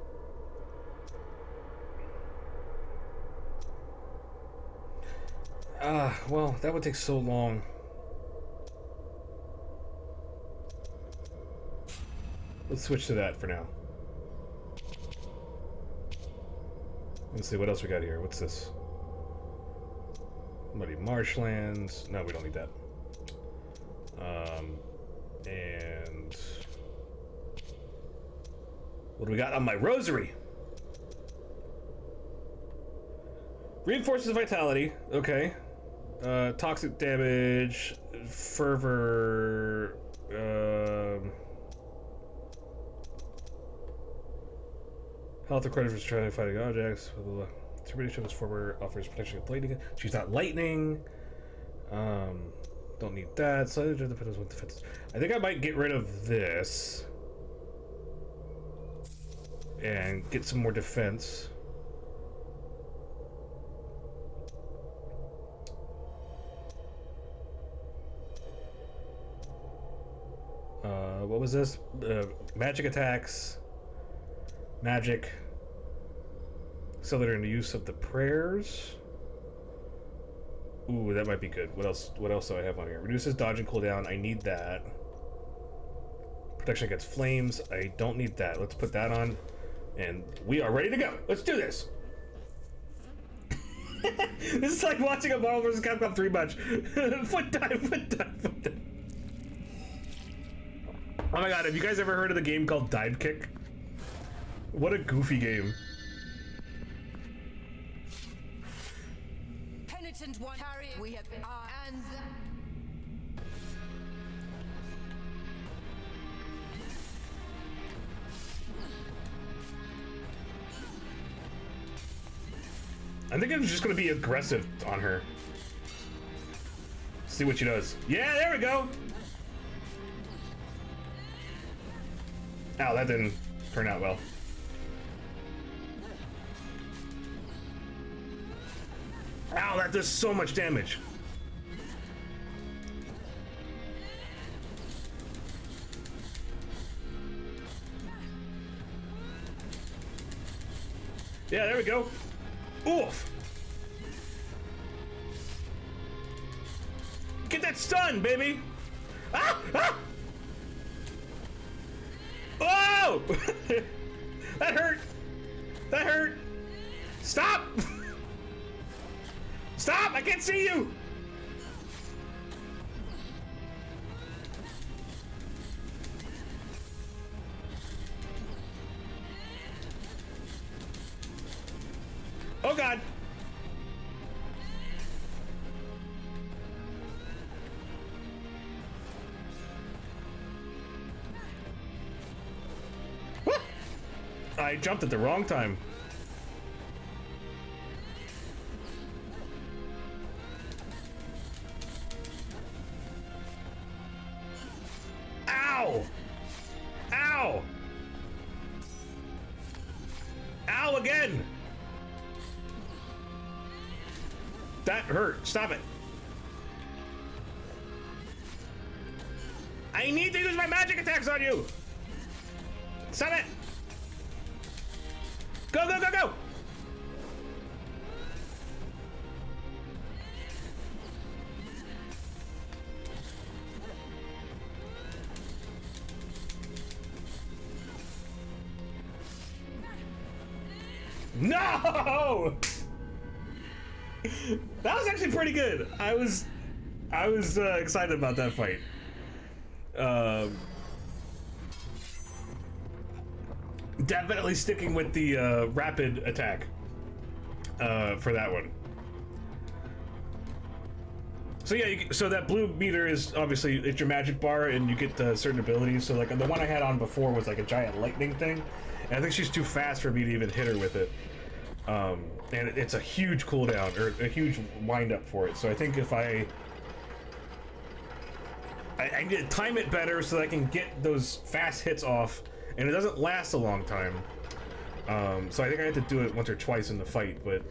Well, that would take so long. Let's switch to that for now. Let's see what else we got here. What's this? Muddy marshlands. No, we don't need that. And what do we got on my rosary? Reinforces vitality. Okay. Toxic damage. Fervor. Health or credit for trying to fighting objects. Blah, blah, blah. Termination of his former offers protection against lightning. She's not lightning. Don't need that. So depends on defense. I think I might get rid of this and get some more defense. What was this? Magic attacks. Magic. Accelerator into use of the prayers. Ooh, that might be good. What else? What else do I have on here? Reduces dodge and cooldown. I need that. Protection against flames. I don't need that. Let's put that on, and we are ready to go. Let's do this. This is like watching a Marvel vs. Capcom 3 match. Foot dive, foot dive, foot dive. Oh my god, have you guys ever heard of the game called Dive Kick? What a goofy game. Penitent one, carry. We have been and I think I'm just gonna be aggressive on her. See what she does. Yeah, there we go. Ow, that didn't turn out well. Ow, that does so much damage. Yeah, there we go. Oof. Get that stun, baby. Ah! Ah! Oh! That hurt. That hurt. Stop! Stop! I can't see you! Oh god! Woo! I jumped at the wrong time. Ow! Ow! Ow again! That hurt. Stop it. I need to use my magic attacks on you! Stop it! Go, go, go, go! No! That was actually pretty good. I was excited about that fight. Definitely sticking with the rapid attack for that one. So yeah, so that blue meter is obviously it's your magic bar, and you get certain abilities. So like the one I had on before was like a giant lightning thing, and I think she's too fast for me to even hit her with it. And it's a huge cooldown or a huge wind up for it. So I think if I need to time it better so that I can get those fast hits off, and it doesn't last a long time. So I think I have to do it once or twice in the fight. But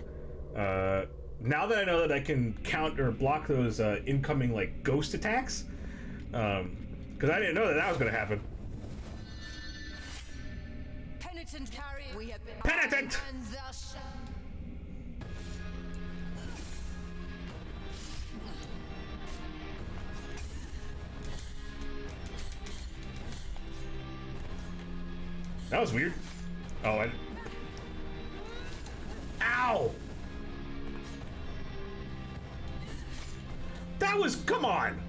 now that I know that I can count or block those incoming like ghost attacks, because I didn't know that was going to happen. Penitent carry. We have been Penitent! and thus That was weird. Oh, Ow! That was... Come on!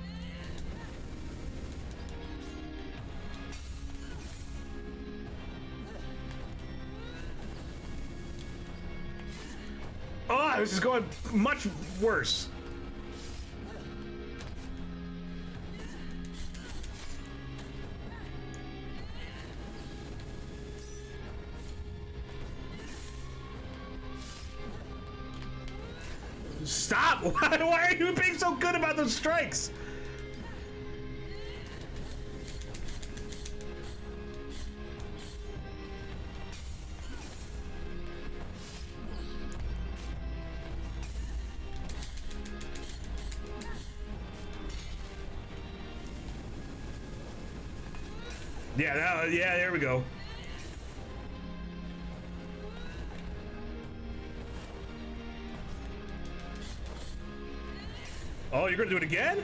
Oh, this is going much worse. Stop! Why are you being so good about those strikes? Yeah, there we go. Oh, you're gonna do it again?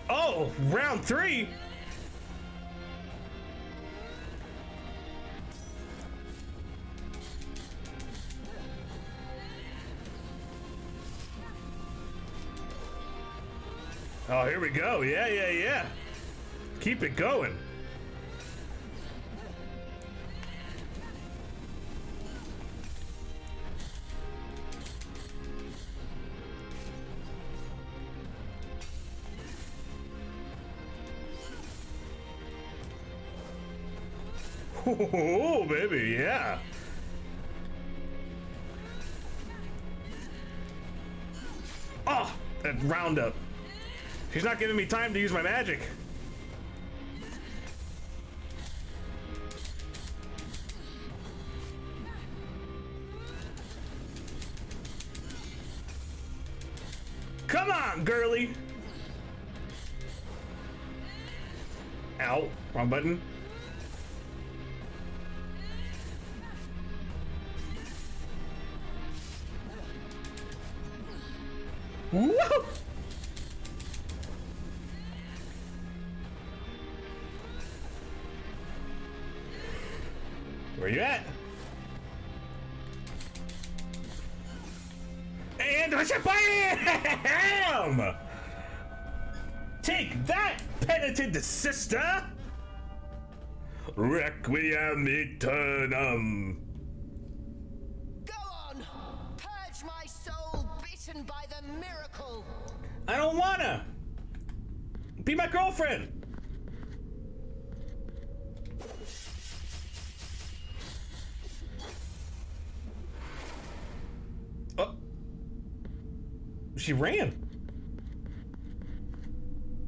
Oh, round 3? Oh, here we go. Yeah. Keep it going. Oh, baby, yeah. Oh, that roundup. She's not giving me time to use my magic. Come on, girly. Ow, wrong button. Woo! Where you at? And bam! Take that, penitent sister! Requiem aeternam. go on. Purge my soul bitten by the miracle. I don't wanna! Be my girlfriend! Oh. She ran.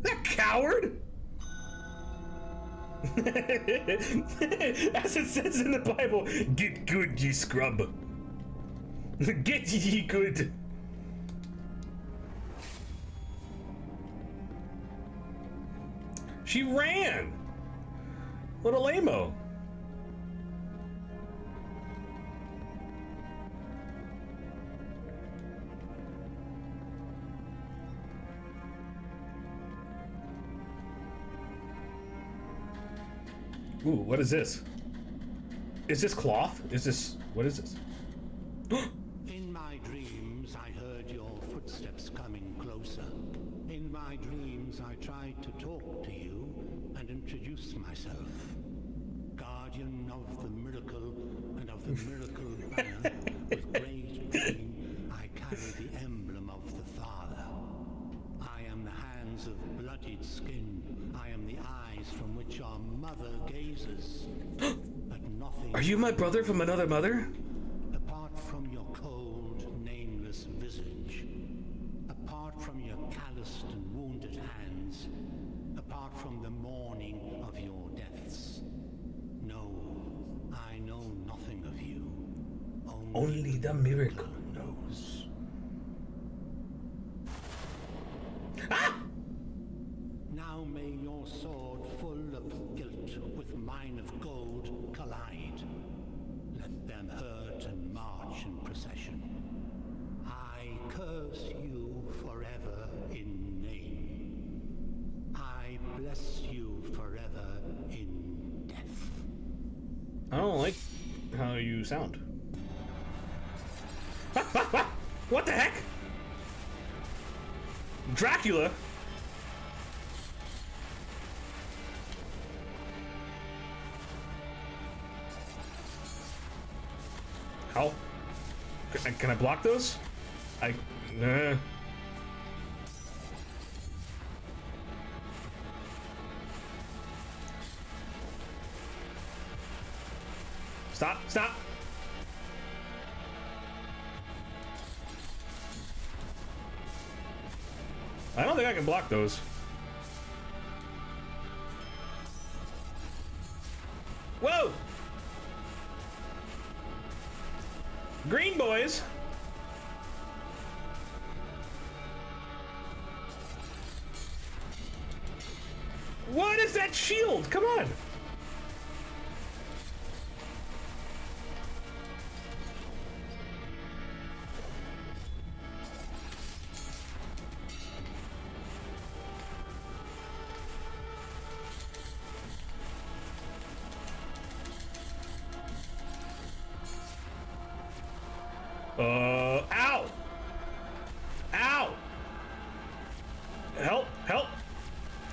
That coward! As it says in the Bible, get good, ye scrub. Get ye good. She ran. What a lame-o. Ooh, what is this? Is this cloth? Is this... What is this? In my dreams, I heard your footsteps coming closer. In my dreams, I tried to talk to you and introduce myself. Guardian of the miracle and of the miracle banner, with great pain, I carry the emblem of the Father. I am the hands of bloodied skin. I am the eyes from which our mother gazes. But nothing... Are you my brother from another mother? Apart from your cold, nameless visage, apart from your calloused and wounded hands, apart from the mourning of your deaths, no, I know nothing of you. Only the miracle knows. Ah! Now may your sword full of guilt with mine of gold collide. Let them hurt and march in procession. I curse you forever in name. I bless you forever in death. I don't like how you sound. What the heck? Dracula? How? Can I block those? Nah. Stop, stop. I don't think I can block those. Whoa! Green boys! What is that shield? Come on! Ow! Ow! Help, help!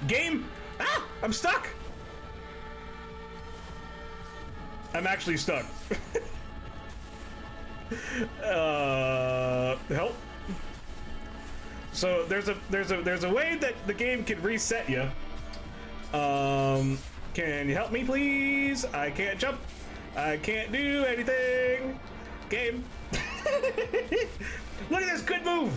Game! Ah! I'm stuck! I'm actually stuck. Help. So there's a way that the game can reset you. Can you help me please? I can't jump. I can't do anything. Game. Look at this, good move.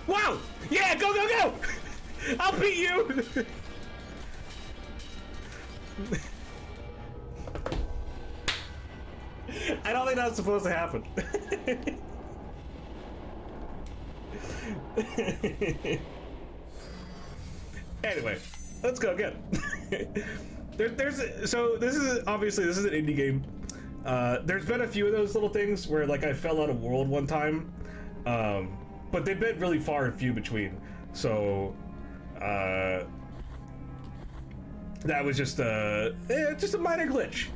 Wow! Yeah, go, go, go! I'll beat you! I don't think that's supposed to happen. Anyway, let's go again. So this is obviously this is an indie game. There's been a few of those little things where like I fell out of world one time, but they've been really far and few between. So that was just a minor glitch.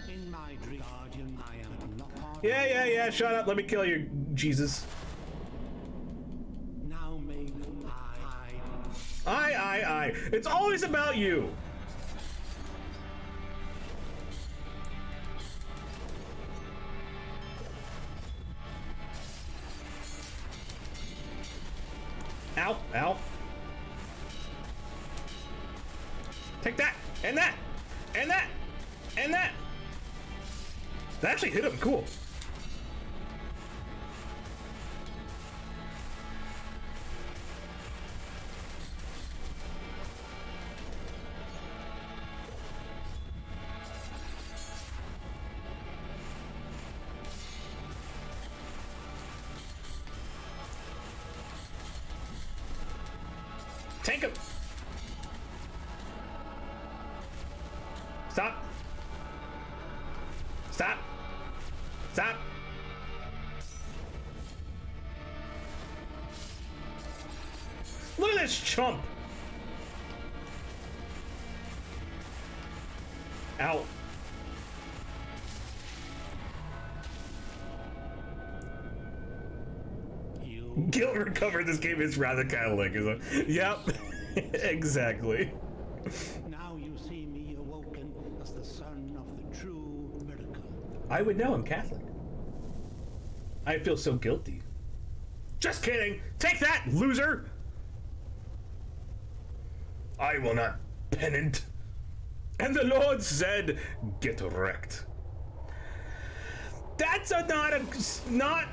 In my dream, Guardian, I am not part Yeah. Shut up. Let me kill you, Jesus. Now may I. It's always about you. Ow, ow. Take that, and that, and that, and that. That actually hit him, cool. Tank him! Stop! Stop! Stop! Look at this chump! Ow. Guilt recovered. This game is rather Catholic, isn't it? Yep. Exactly. Now you see me awoken as the son of the true miracle. I would know I'm Catholic. I feel so guilty. Just kidding! Take that, loser! I will not penitent. And the Lord said, get wrecked. That's not.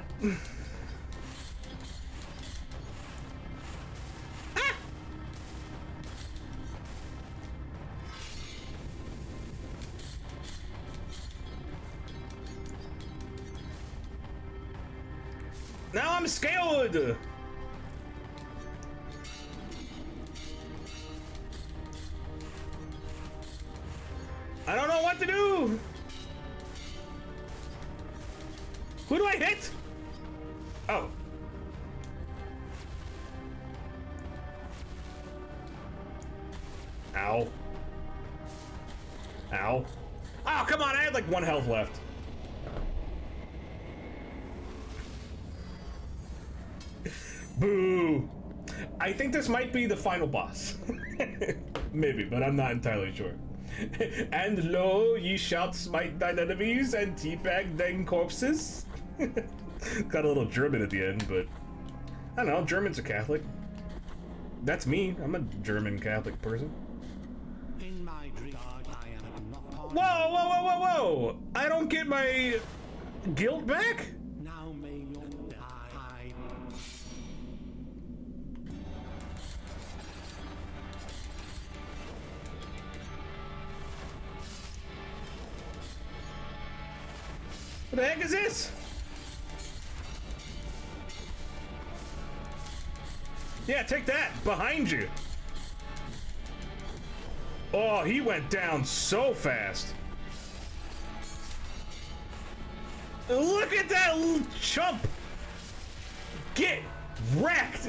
Ah! Now I'm scared. I don't know what to do. Who do I hit? Oh. Ow. Ow. Oh, come on, I had like 1 health left. Boo. I think this might be the final boss. Maybe, but I'm not entirely sure. And lo, ye shall smite thine enemies and teabag thine corpses. Got a little German at the end, but I don't know, Germans are Catholic. That's me, I'm a German Catholic person. In my dream, I am not. Whoa, whoa, whoa, whoa, whoa! I don't get my guilt back? Now may you die. What the heck is this? Yeah, take that! Behind you! Oh, he went down so fast. Look at that little chump! Get wrecked!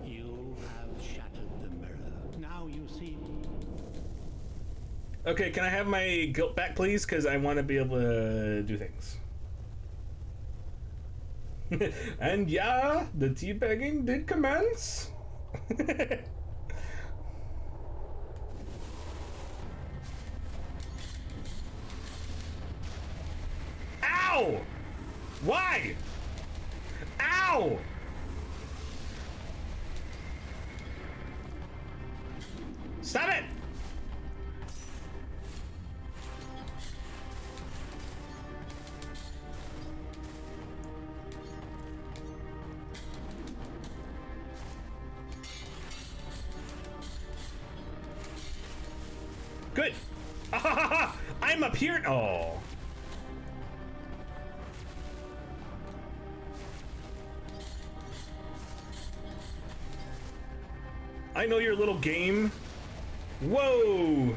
You have shattered the mirror. Now you see. Okay, can I have my guilt back, please? Because I want to be able to do things. And yeah, the teabagging did commence. Ow! Why? Ow! Stop it! Good. I'm up here. Oh. I know your little game. Whoa.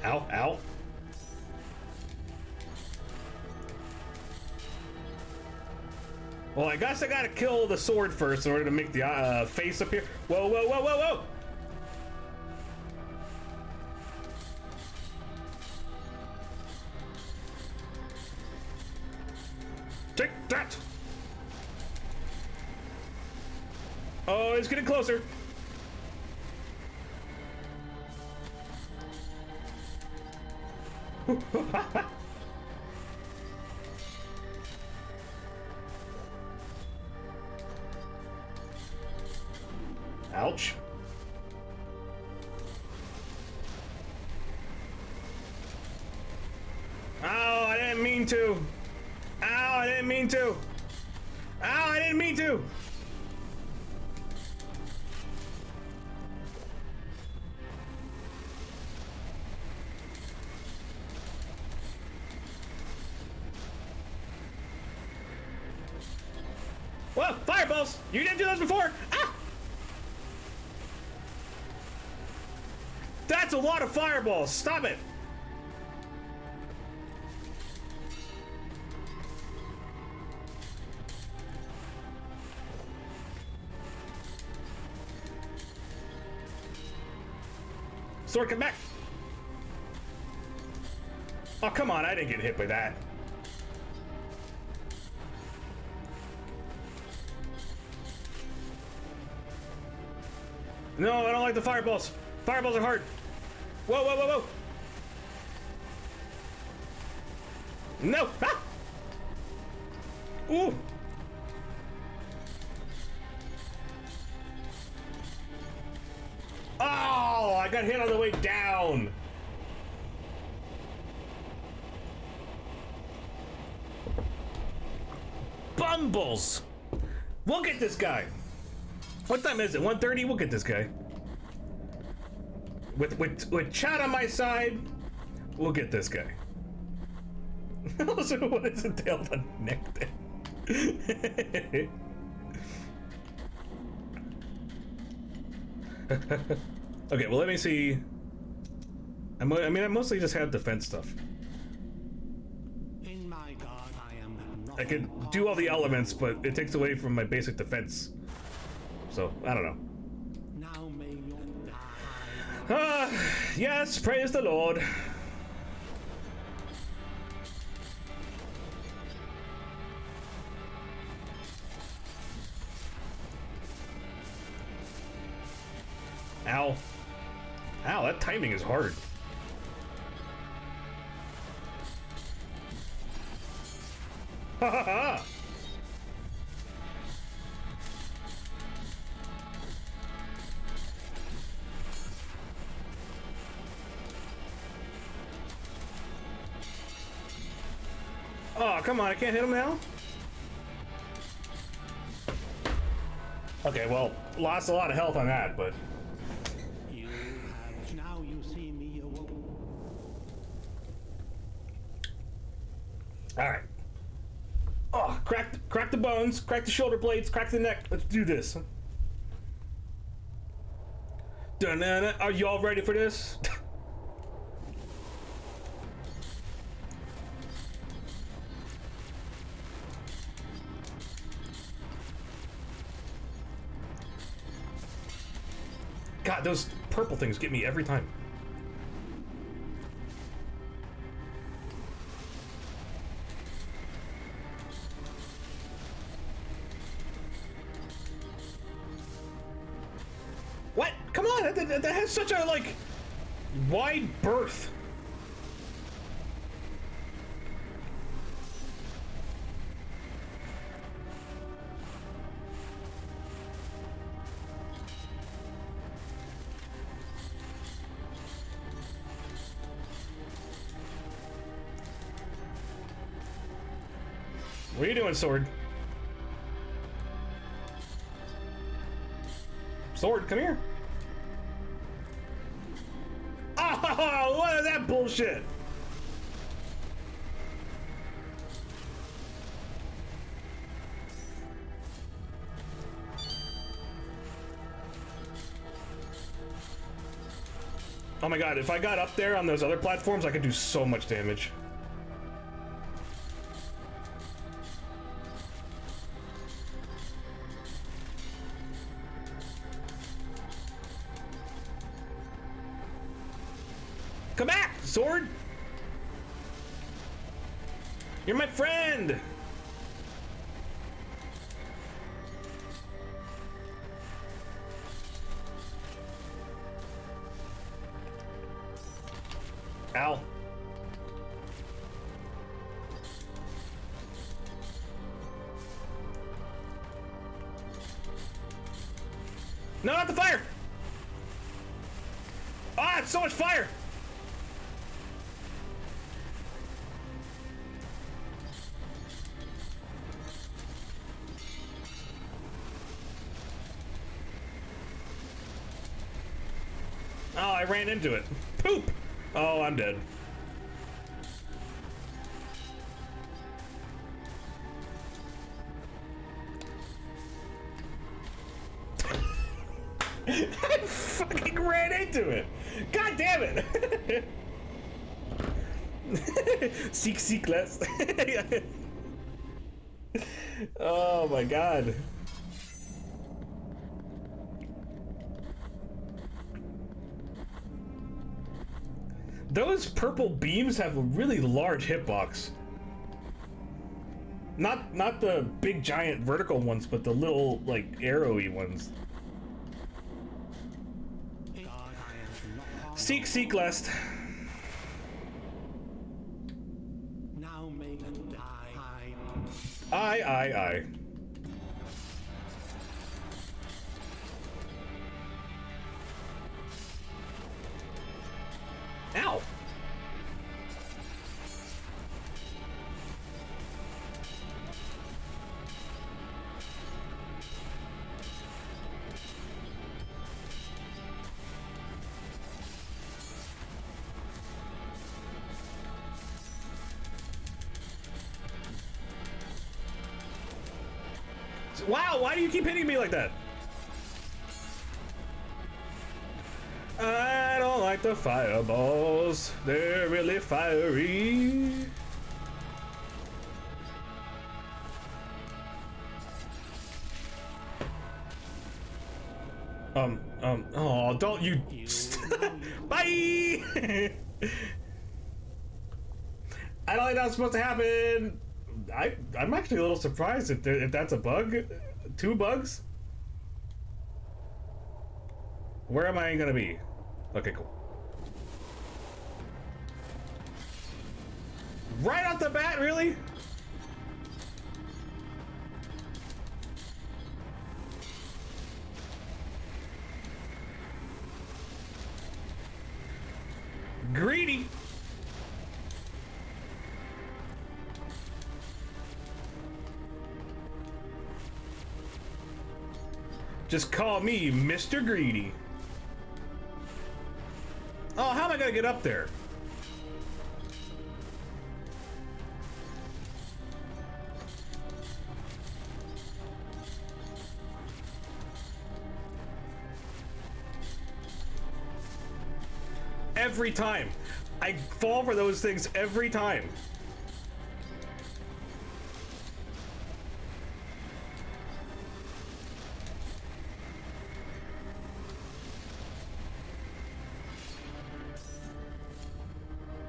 Ow, ow. Well, I guess I gotta kill the sword first in order to make the face appear. Whoa, whoa, whoa, whoa, whoa! Take that! Oh, it's getting closer. Ouch. Ow, I didn't mean to. Ow, I didn't mean to. Ow, didn't mean to. Whoa, fireballs! You didn't do those before! Ah! That's a lot of fireballs! Stop it! Sword, come back! Oh, come on, I didn't get hit by that. No, I don't like the fireballs. Fireballs are hard. Whoa, whoa, whoa, whoa. No. Ah! Ooh. Oh, I got hit on the way down. Bumbles. We'll get this guy. What time is it? 1:30? We'll get this guy. With Chad on my side, we'll get this guy. Also, what is the tail on the neck then? Okay, well, let me see. I mean, I mostly just have defense stuff. In my God, I am I can do all the elements, but it takes away from my basic defense. So, I don't know. Now may you die. Yes, praise the Lord. Ow. Ow, that timing is hard. Ha ha ha! Oh, come on, I can't hit him now? Okay, well, lost a lot of health on that, but... You have now you see me awoke. Alright. Oh, crack the bones, crack the shoulder blades, crack the neck. Let's do this. Dun-dun-dun. Are you all ready for this? God, those purple things get me every time. What? Come on, that has such a, like, wide berth. What are you doing, Sword? Sword, come here. Oh, what is that bullshit? Oh my god, if I got up there on those other platforms, I could do so much damage. Come back, Sword! You're my friend! Ow. No, not the fire! Ah, it's so much fire! Oh, I ran into it. Poop! Oh, I'm dead. I fucking ran into it. God damn it. Seek less. Oh my god. Those purple beams have a really large hitbox. Not the big giant vertical ones, but the little like arrowy ones. Seek lest. Now make I. Ow! Wow, why do you keep hitting me like that? I don't like the fireballs. They're really fiery. Oh, don't you... Bye! I don't think that's supposed to happen. I'm actually a little surprised if that's a bug. 2 bugs? Where am I gonna be? Okay, cool. Right off the bat, really? Greedy. Just call me Mr. Greedy. Oh, how am I gonna get up there? Every time. I fall for those things every time.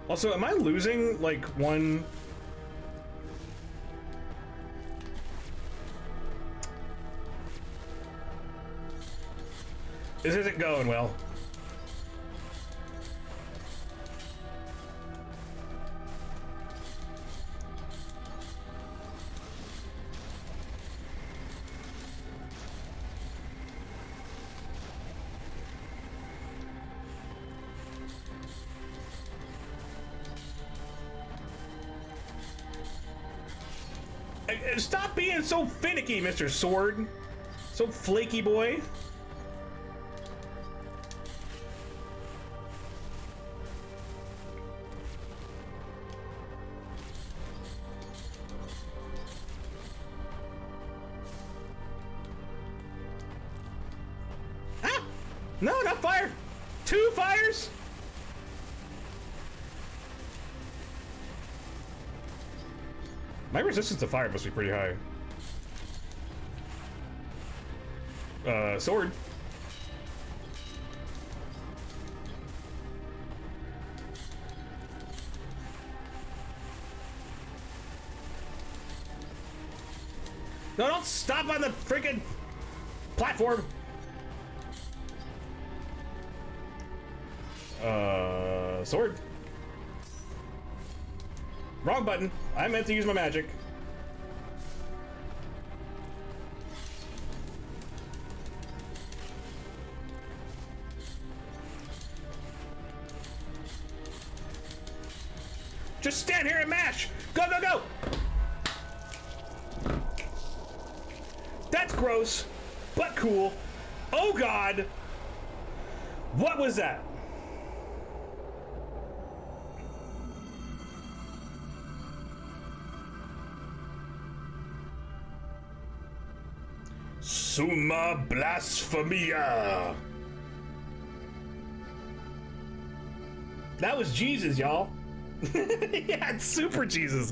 Also, am I losing, like, one... This isn't going well. Stop being so finicky, Mr. Sword. So flaky boy. Ah! No, not fire. 2 fires. My resistance to fire must be pretty high. Sword. No, don't stop on the freaking platform. Sword. Wrong button. I meant to use my magic. Just stand here and mash. Go, go, go. That's gross, but cool. Oh God. What was that? Summa Blasphemia. That was Jesus, y'all. Yeah, it's super Jesus.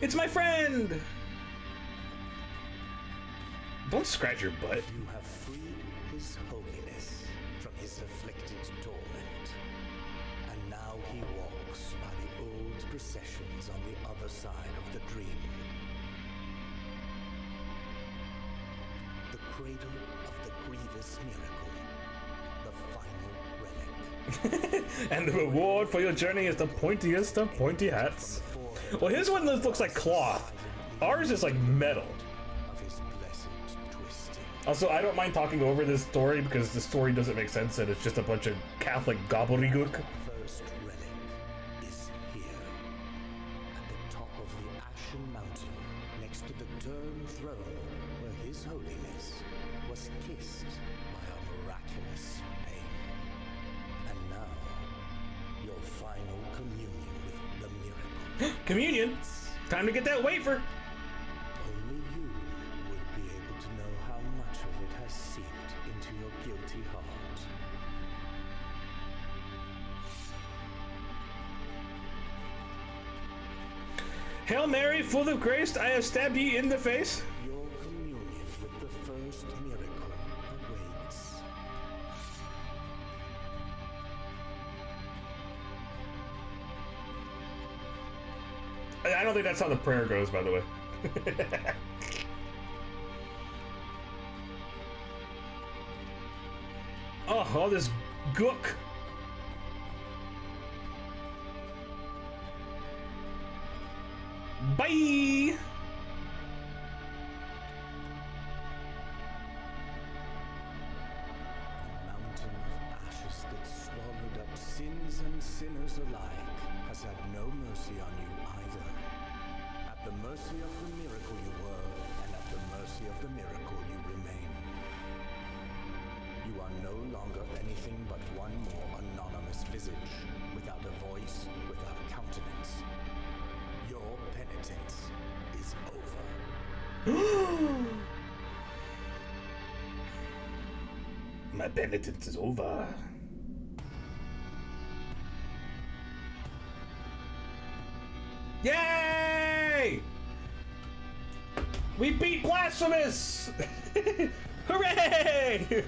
It's my friend! Don't scratch your butt. You have freed His Holiness from his afflicted torment, and now he walks by the old processions on the other side of the dream. The cradle of the grievous miracle, the final relic. And the reward for your journey is the pointiest of pointy hats. Well, his one looks like cloth. Ours is like metal. Of his blessed twisting. Also, I don't mind talking over this story because the story doesn't make sense and it's just a bunch of Catholic gobbledygook. First relic is here, at the top of the Ashen Mountain, next to the Turned Throne, where His Holiness was kissed by a miraculous pain. And now, your final communion with the miracle. Communion? Time to get that wafer. Only you would be able to know how much of it has seeped into your guilty heart. Hail Mary, full of grace, I have stabbed ye in the face. Your communion with the first miracle awaits. I don't think that's how the prayer goes, by the way. Oh, all this gook. Bye. The mountain of ashes that swallowed up sins and sinners alike has had no mercy on you either. At the mercy of the miracle you were, and at the mercy of the miracle you remain. You are no longer anything but one more anonymous visage, without a voice, without countenance. Your penitence is over. My penitence is over. Yay! We beat Blasphemous! Hooray!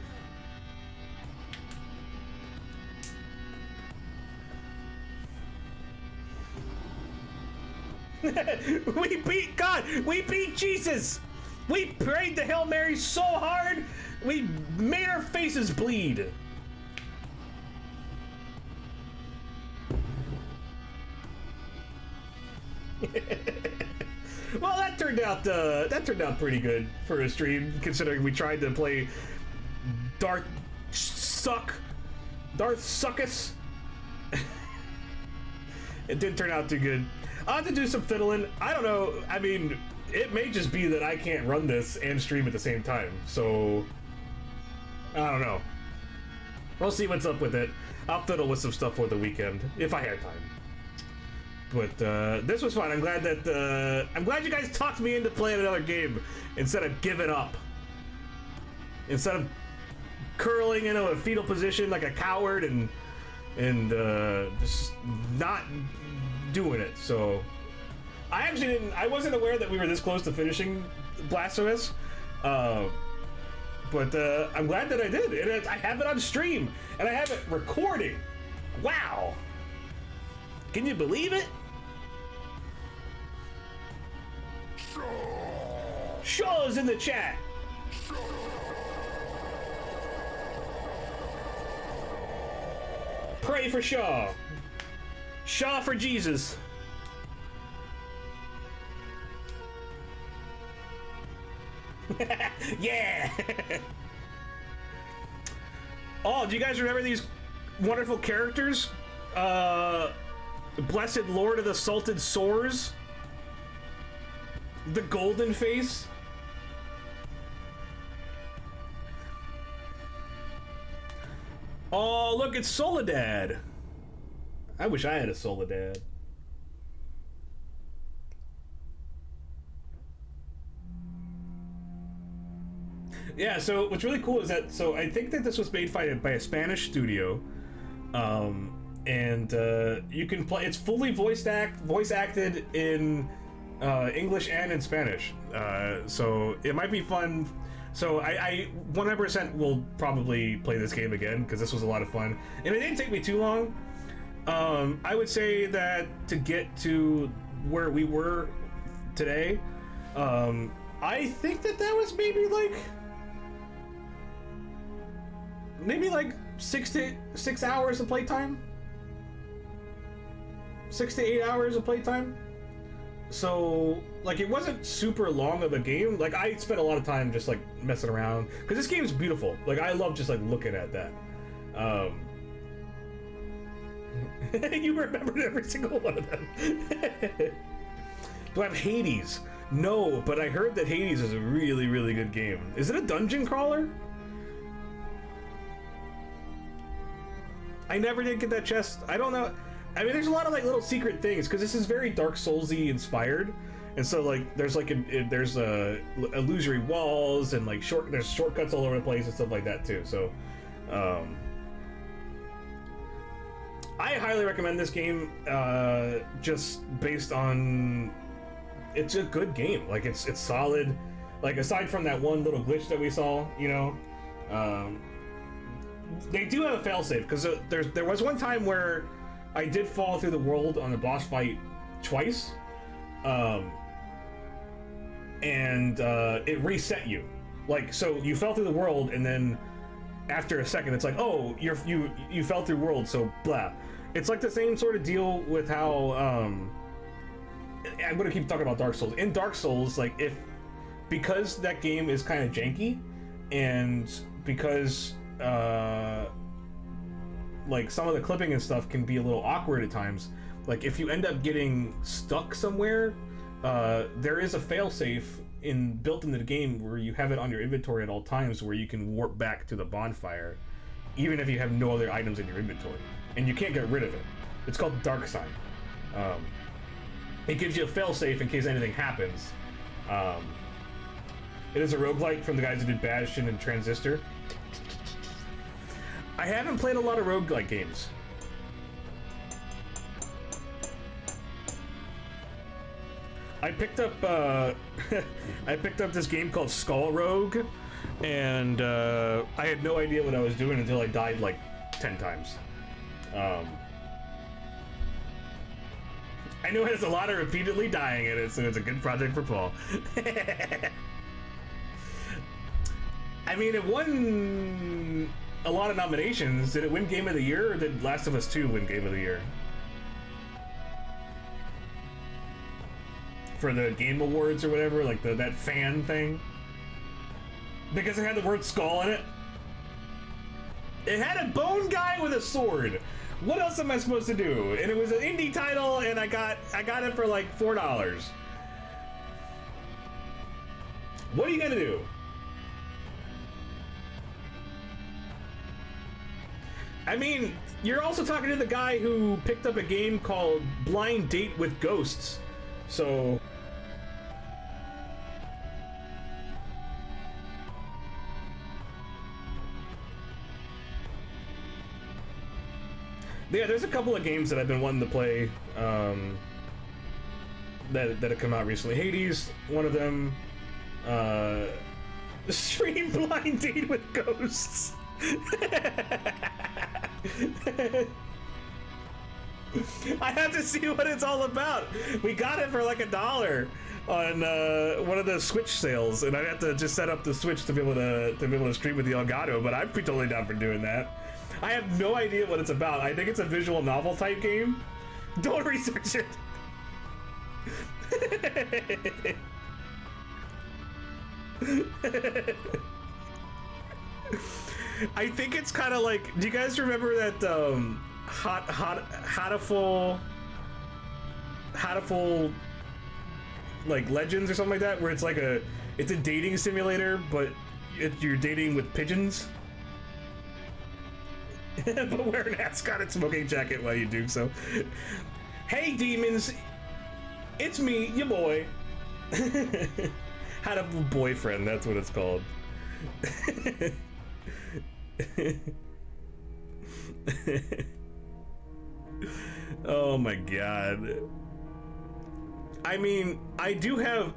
We beat God! We beat Jesus! We prayed the Hail Mary so hard, we made our faces bleed. Well, that turned out pretty good for a stream, considering we tried to play Darth Suckus. It didn't turn out too good. I'll have to do some fiddling. I don't know. I mean, it may just be that I can't run this and stream at the same time. So, I don't know. We'll see what's up with it. I'll fiddle with some stuff for the weekend if I have time. But this was fun. I'm glad you guys talked me into playing another game instead of giving up. Instead of curling into a fetal position like a coward and just not doing it. So I wasn't aware that we were this close to finishing Blasphemous. But I'm glad that I did. And I have it on stream and I have it recording. Wow. Can you believe it? Shaw's in the chat. Pray for Shaw. Shaw for Jesus. Yeah. Oh, do you guys remember these wonderful characters? Blessed Lord of the Salted Sores. The Golden Face. Oh, look, it's Soledad. I wish I had a Soledad. Yeah, so what's really cool is that, so I think that this was made by a Spanish studio, and you can play. It's fully voice acted in English and in Spanish, so it might be fun. So I 100% will probably play this game again because this was a lot of fun, and it didn't take me too long. I would say that to get to where we were today, I think that was maybe like 6 hours of playtime. 6 to 8 hours of playtime. So like it wasn't super long of a game. Like I spent a lot of time just like messing around because this game is beautiful. Like I love just like looking at that. You remembered every single one of them. Do I have Hades? No, but I heard that Hades is a really, really good game. Is it a dungeon crawler? I never did get that chest. I don't know. I mean, there's a lot of like little secret things because this is very Dark Soulsy inspired, and so like there's like there's illusory walls and like there's shortcuts all over the place and stuff like that too. So, I highly recommend this game. Just based on, it's a good game. Like it's solid. Like aside from that one little glitch that we saw, you know. They do have a failsafe because there was one time where I did fall through the world on the boss fight twice, and it reset you. Like so, you fell through the world, and then after a second, it's like, oh, you fell through world, so blah. It's like the same sort of deal with how I'm gonna keep talking about Dark Souls. In Dark Souls, like because that game is kind of janky, and because like some of the clipping and stuff can be a little awkward at times. Like if you end up getting stuck somewhere, there is a failsafe built into the game where you have it on your inventory at all times where you can warp back to the bonfire even if you have no other items in your inventory, and you can't get rid of it. It's called Dark Sign. It gives you a failsafe in case anything happens. It is a roguelike from the guys who did Bastion and Transistor. I haven't played a lot of roguelike games. I picked up I picked up this game called Skull Rogue, and I had no idea what I was doing until I died like 10 times. I know it has a lot of repeatedly dying in it, so it's a good project for Paul. I mean, it won a lot of nominations. Did it win Game of the Year, or did Last of Us 2 win Game of the Year? For the Game Awards or whatever, like that fan thing? Because it had the word skull in it? It had a bone guy with a sword. What else am I supposed to do? And it was an indie title, and I got it for like $4. What are you gonna do? I mean, you're also talking to the guy who picked up a game called Blind Date with Ghosts, so... Yeah, there's a couple of games that I've been wanting to play that have come out recently. Hades, one of them. Stream Blind Date with Ghosts. I have to see what it's all about. We got it for like $1 on one of the Switch sales, and I have to just set up the Switch to be able to stream with the Elgato. But I'm totally down for doing that. I have no idea what it's about. I think it's a visual novel type game. Don't research it. I think it's kind of like. Do you guys remember that Hatful Hatful like Legends or something like that, where it's like it's a dating simulator, but you're dating with pigeons. But wear an ascot and smoking jacket while you do so. Hey demons, it's me, your boy. Had a boyfriend, that's what it's called. Oh my god. I mean, I do have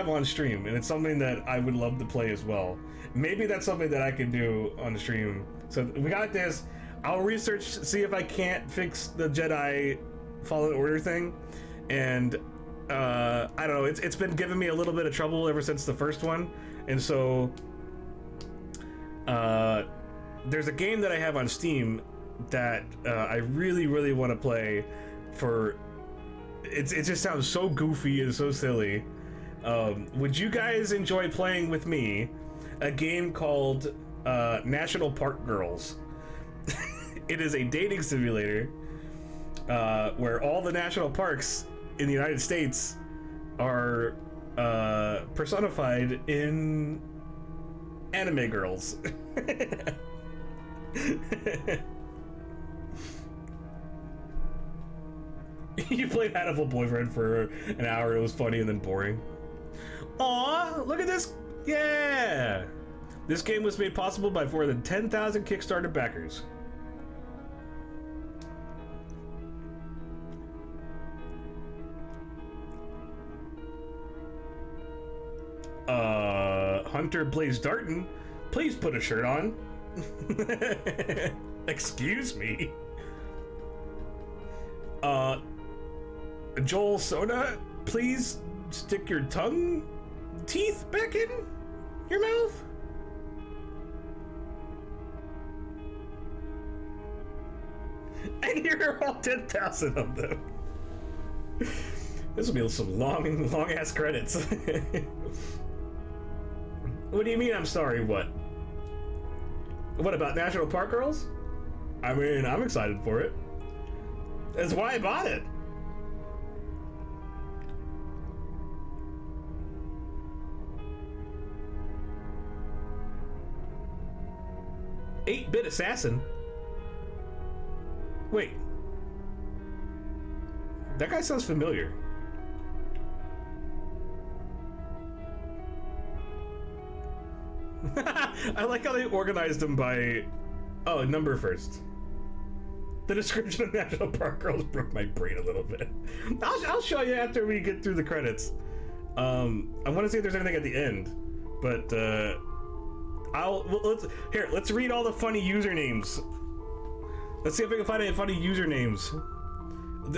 on stream, and it's something that I would love to play as well. Maybe that's something that I can do on the stream. So we got this. I'll research, see if I can't fix the Jedi Fallen Order thing. And I don't know, it's been giving me a little bit of trouble ever since the first one. And so there's a game that I have on Steam that I really want to play for. It just sounds so goofy and so silly. Would you guys enjoy playing with me a game called National Park Girls? It is a dating simulator where all the national parks in the United States are personified in anime girls. You played Hatful Boyfriend for an hour, it was funny and then boring. Aw, look at this. Yeah! This game was made possible by more than 10,000 Kickstarter backers. Hunter Blaze Darton, please put a shirt on. Excuse me. Joel Soda, please stick your teeth back in your mouth. And here are all 10,000 of them. This will be some long ass credits. What do you mean I'm sorry, what? What about National Park Girls? I mean, I'm excited for it. That's why I bought it. Eight-bit assassin? Wait. That guy sounds familiar. I like how they organized them by... Oh, number first. The description of National Park Girls broke my brain a little bit. I'll show you after we get through the credits. I want to see if there's anything at the end, but let's read all the funny usernames. Let's see if we can find any funny usernames.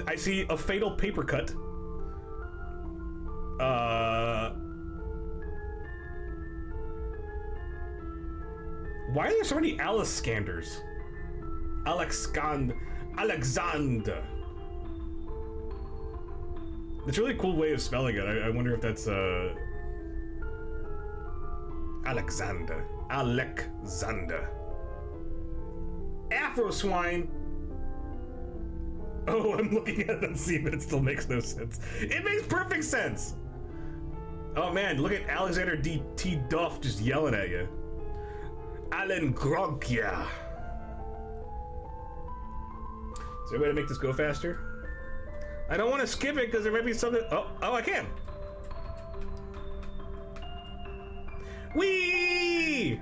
I see a fatal paper cut. Why are there so many Alexanders? Alexander. It's a really cool way of spelling it. I wonder if that's Alexander. Afro swine. Oh, I'm looking at them, see, but it still makes no sense. It makes perfect sense. Oh man, look at Alexander D.T. Duff just yelling at you. Alan Gronkia. Is there a way to make this go faster? I don't want to skip it because there might be something. Oh, I can. Whee!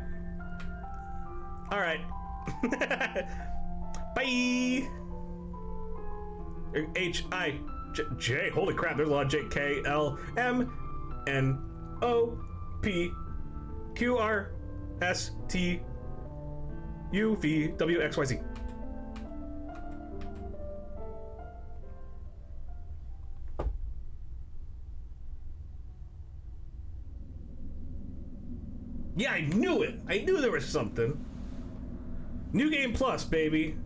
All right. Bye. H-I-J. Holy crap, there's a lot of J. K, L, M, N, O, P, Q, R, S, T, U, V, W, X, Y, Z. Yeah, I knew it. I knew there was something. New Game Plus, baby.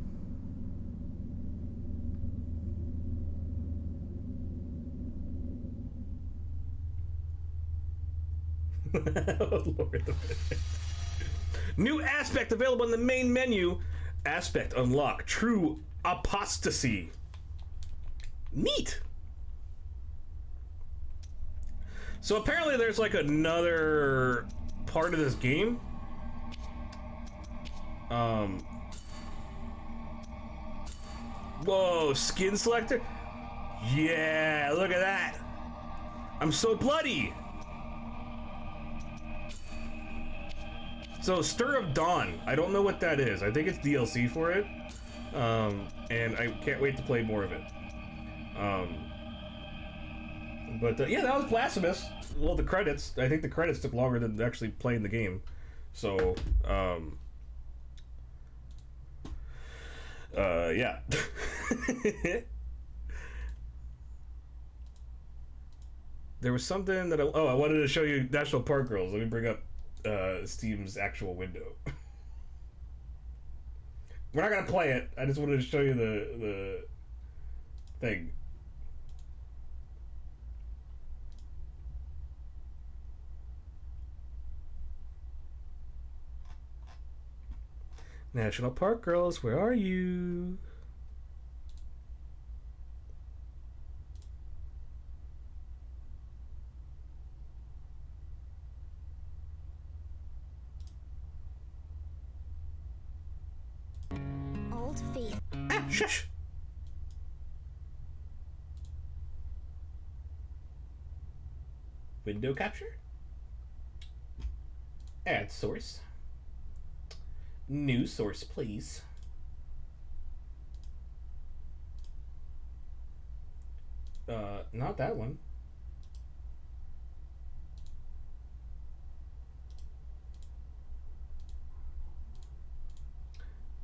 Oh, Lord. New aspect available in the main menu. Aspect unlock. True apostasy. Neat. So apparently there's like another part of this game. Whoa, skin selector? Yeah, look at that. I'm so bloody. So Stir of Dawn, I don't know what that is. I think it's DLC for it. And I can't wait to play more of it. Yeah, that was Blasphemous. Well, the credits, I think the credits took longer than actually playing the game. So, yeah. There was something that I wanted to show you National Park Girls. Let me bring up Steam's actual window. We're not gonna play it. I just wanted to show you the thing. National Park Girls, where are you? Old Faith. Ah, shush! Window capture? Add source. New source, please. Not that one.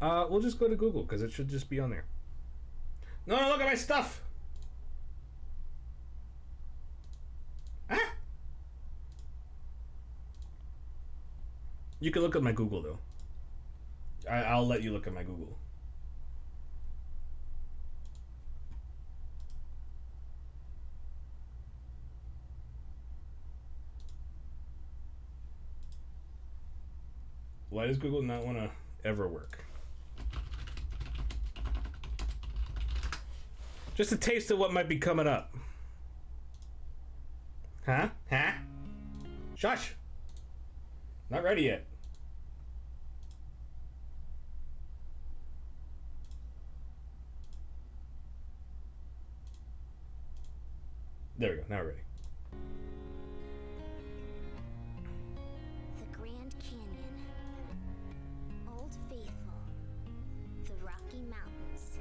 We'll just go to Google because it should just be on there. No, look at my stuff. Ah. You can look at my Google though. I'll let you look at my Google. Why does Google not want to ever work? Just a taste of what might be coming up. Huh? Huh? Shush! Not ready yet. There we go, now we're ready. The Grand Canyon. Old Faithful. The Rocky Mountains.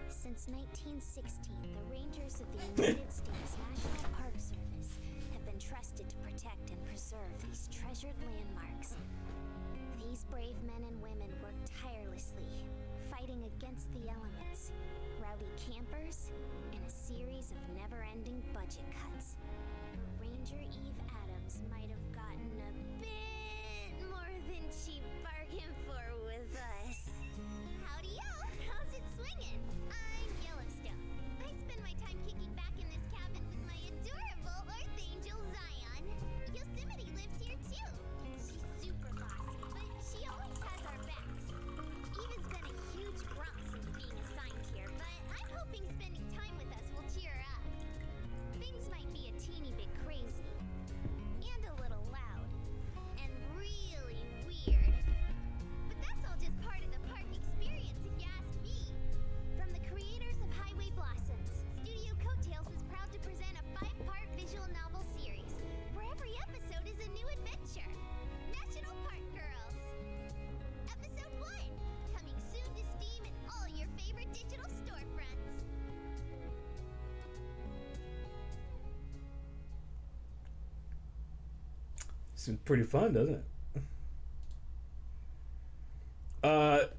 Since 1916, the Rangers of the United States National Park Service have been trusted to protect and preserve these treasured landmarks. These brave men and women work tirelessly, fighting against the elements, rowdy campers, and a series of never-ending budget cuts. Ranger Eve Adams might have gotten a bit more than she bargained for with us. Howdy yo! How's it swinging? I'm Yellowstone. I spend my time kicking back in this cabin with my adorable Earth Angel Zion. Yosemite lives here too. She's super bossy, but she always has our backs. Eva's been a huge grump since being assigned here, but I'm hoping spending time with us will cheer her up. Things might be a teeny bit crazy, and a little loud, and really weird. But that's all just part of the park experience, if you ask me. From the creators of Highway Blossoms, Studio Coattails is proud to present a 5-part visual novel series, where every episode is a new adventure. National Park Girls. Episode 1, coming soon to Steam and all your favorite digital storefronts. Seems pretty fun, doesn't it?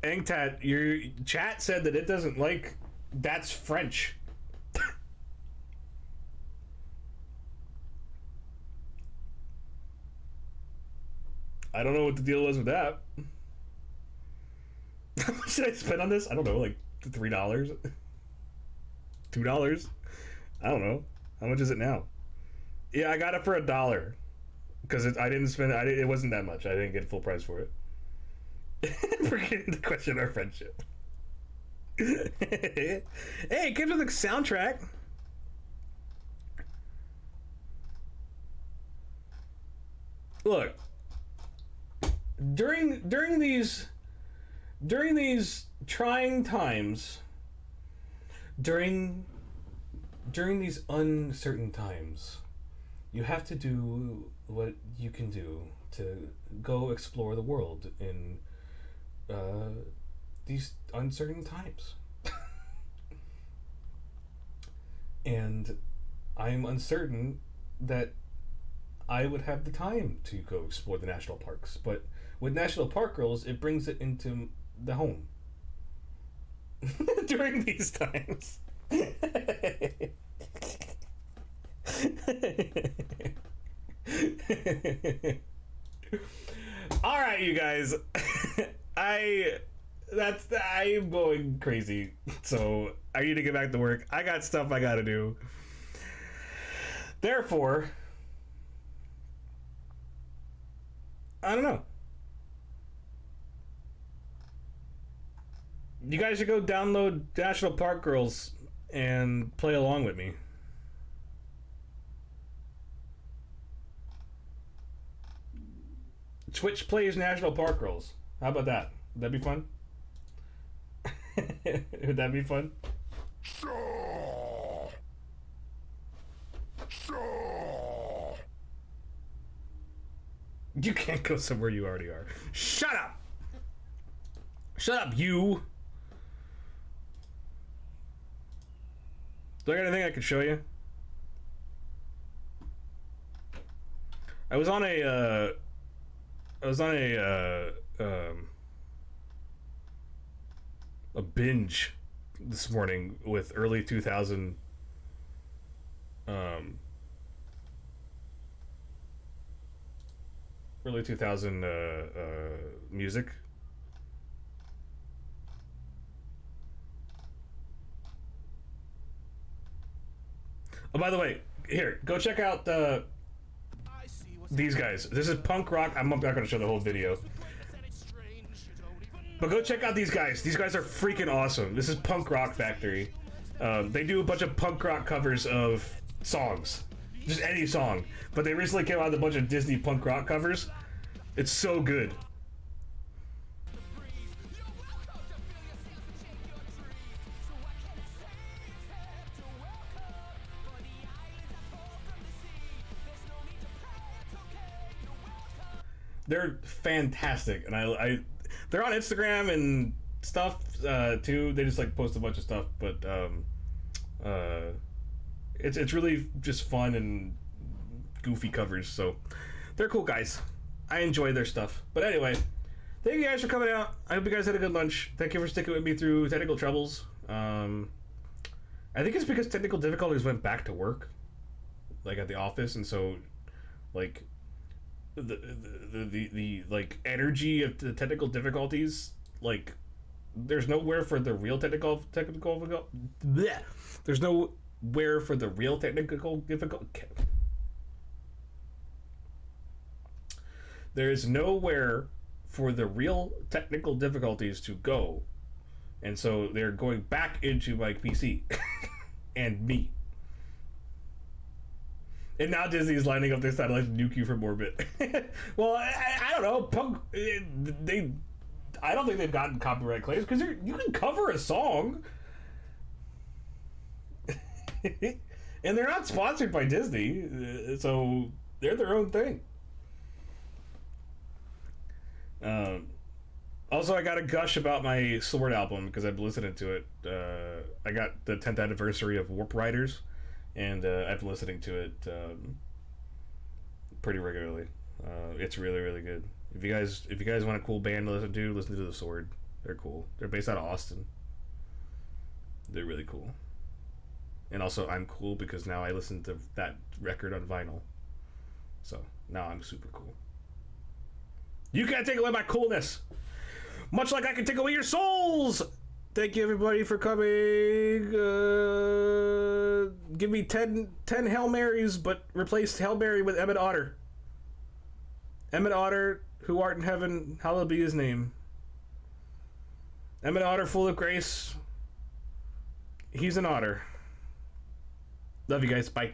Engtat, your chat said that it doesn't like that's French. I don't know what the deal was with that. How much did I spend on this? I don't know, like $3? $2? I don't know. How much is it now? Yeah, I got it for $1 because I didn't spend. It wasn't that much. I didn't get full price for it. Forgetting to question our friendship. Hey, it gives it the soundtrack. Look, during these trying times, during these uncertain times, you have to do what you can do to go explore the world in these uncertain times. And I'm uncertain that I would have the time to go explore the national parks, but with National Park Girls, it brings it into the home. During these times. All right, you guys. I'm going crazy, so I need to get back to work. I got stuff I gotta do. Therefore, I don't know. You guys should go download National Park Girls and play along with me. Twitch plays National Park Girls. How about that? Would that be fun? Would that be fun? You can't go somewhere you already are. Shut up! Shut up, you! Do I got anything I can show you? I was on a binge this morning with early 2000 music. Oh, by the way, here, go check out these guys. This is punk rock. I'm not going to show the whole video, but go check out these guys. These guys are freaking awesome. This is Punk Rock Factory. They do a bunch of punk rock covers of songs, just any song. But they recently came out with a bunch of Disney punk rock covers. It's so good. They're fantastic, and I they're on Instagram and stuff too. They just like post a bunch of stuff, but it's really just fun and goofy covers. So they're cool guys. I enjoy their stuff. But anyway, thank you guys for coming out. I hope you guys had a good lunch. Thank you for sticking with me through technical troubles. I think it's because technical difficulties went back to work, like at the office, and so like the like energy of the technical difficulties, like there's nowhere for the real technical bleh. There's nowhere for the real technical difficult. There is nowhere for the real technical difficulties to go, and so they're going back into my PC and me. And now Disney's lining up their satellites to nuke you from orbit. Well, I don't know. Punk, I don't think they've gotten copyright claims because you can cover a song, and they're not sponsored by Disney, so they're their own thing. Also, I got a gush about my Sword album because I've been listening to it. I got the 10th anniversary of Warp Riders, and I've been listening to it pretty regularly. It's really, really good. If you guys want a cool band to listen to the Sword. They're cool. They're based out of Austin. They're really cool. And also, I'm cool because now I listen to that record on vinyl. So now I'm super cool. You can't take away my coolness, much like I can take away your souls. Thank you, everybody, for coming. Give me 10 Hail Marys, but replace Hail Mary with Emmett Otter. Emmett Otter, who art in heaven, hallowed be his name. Emmett Otter, full of grace, He's an otter. Love you guys. Bye.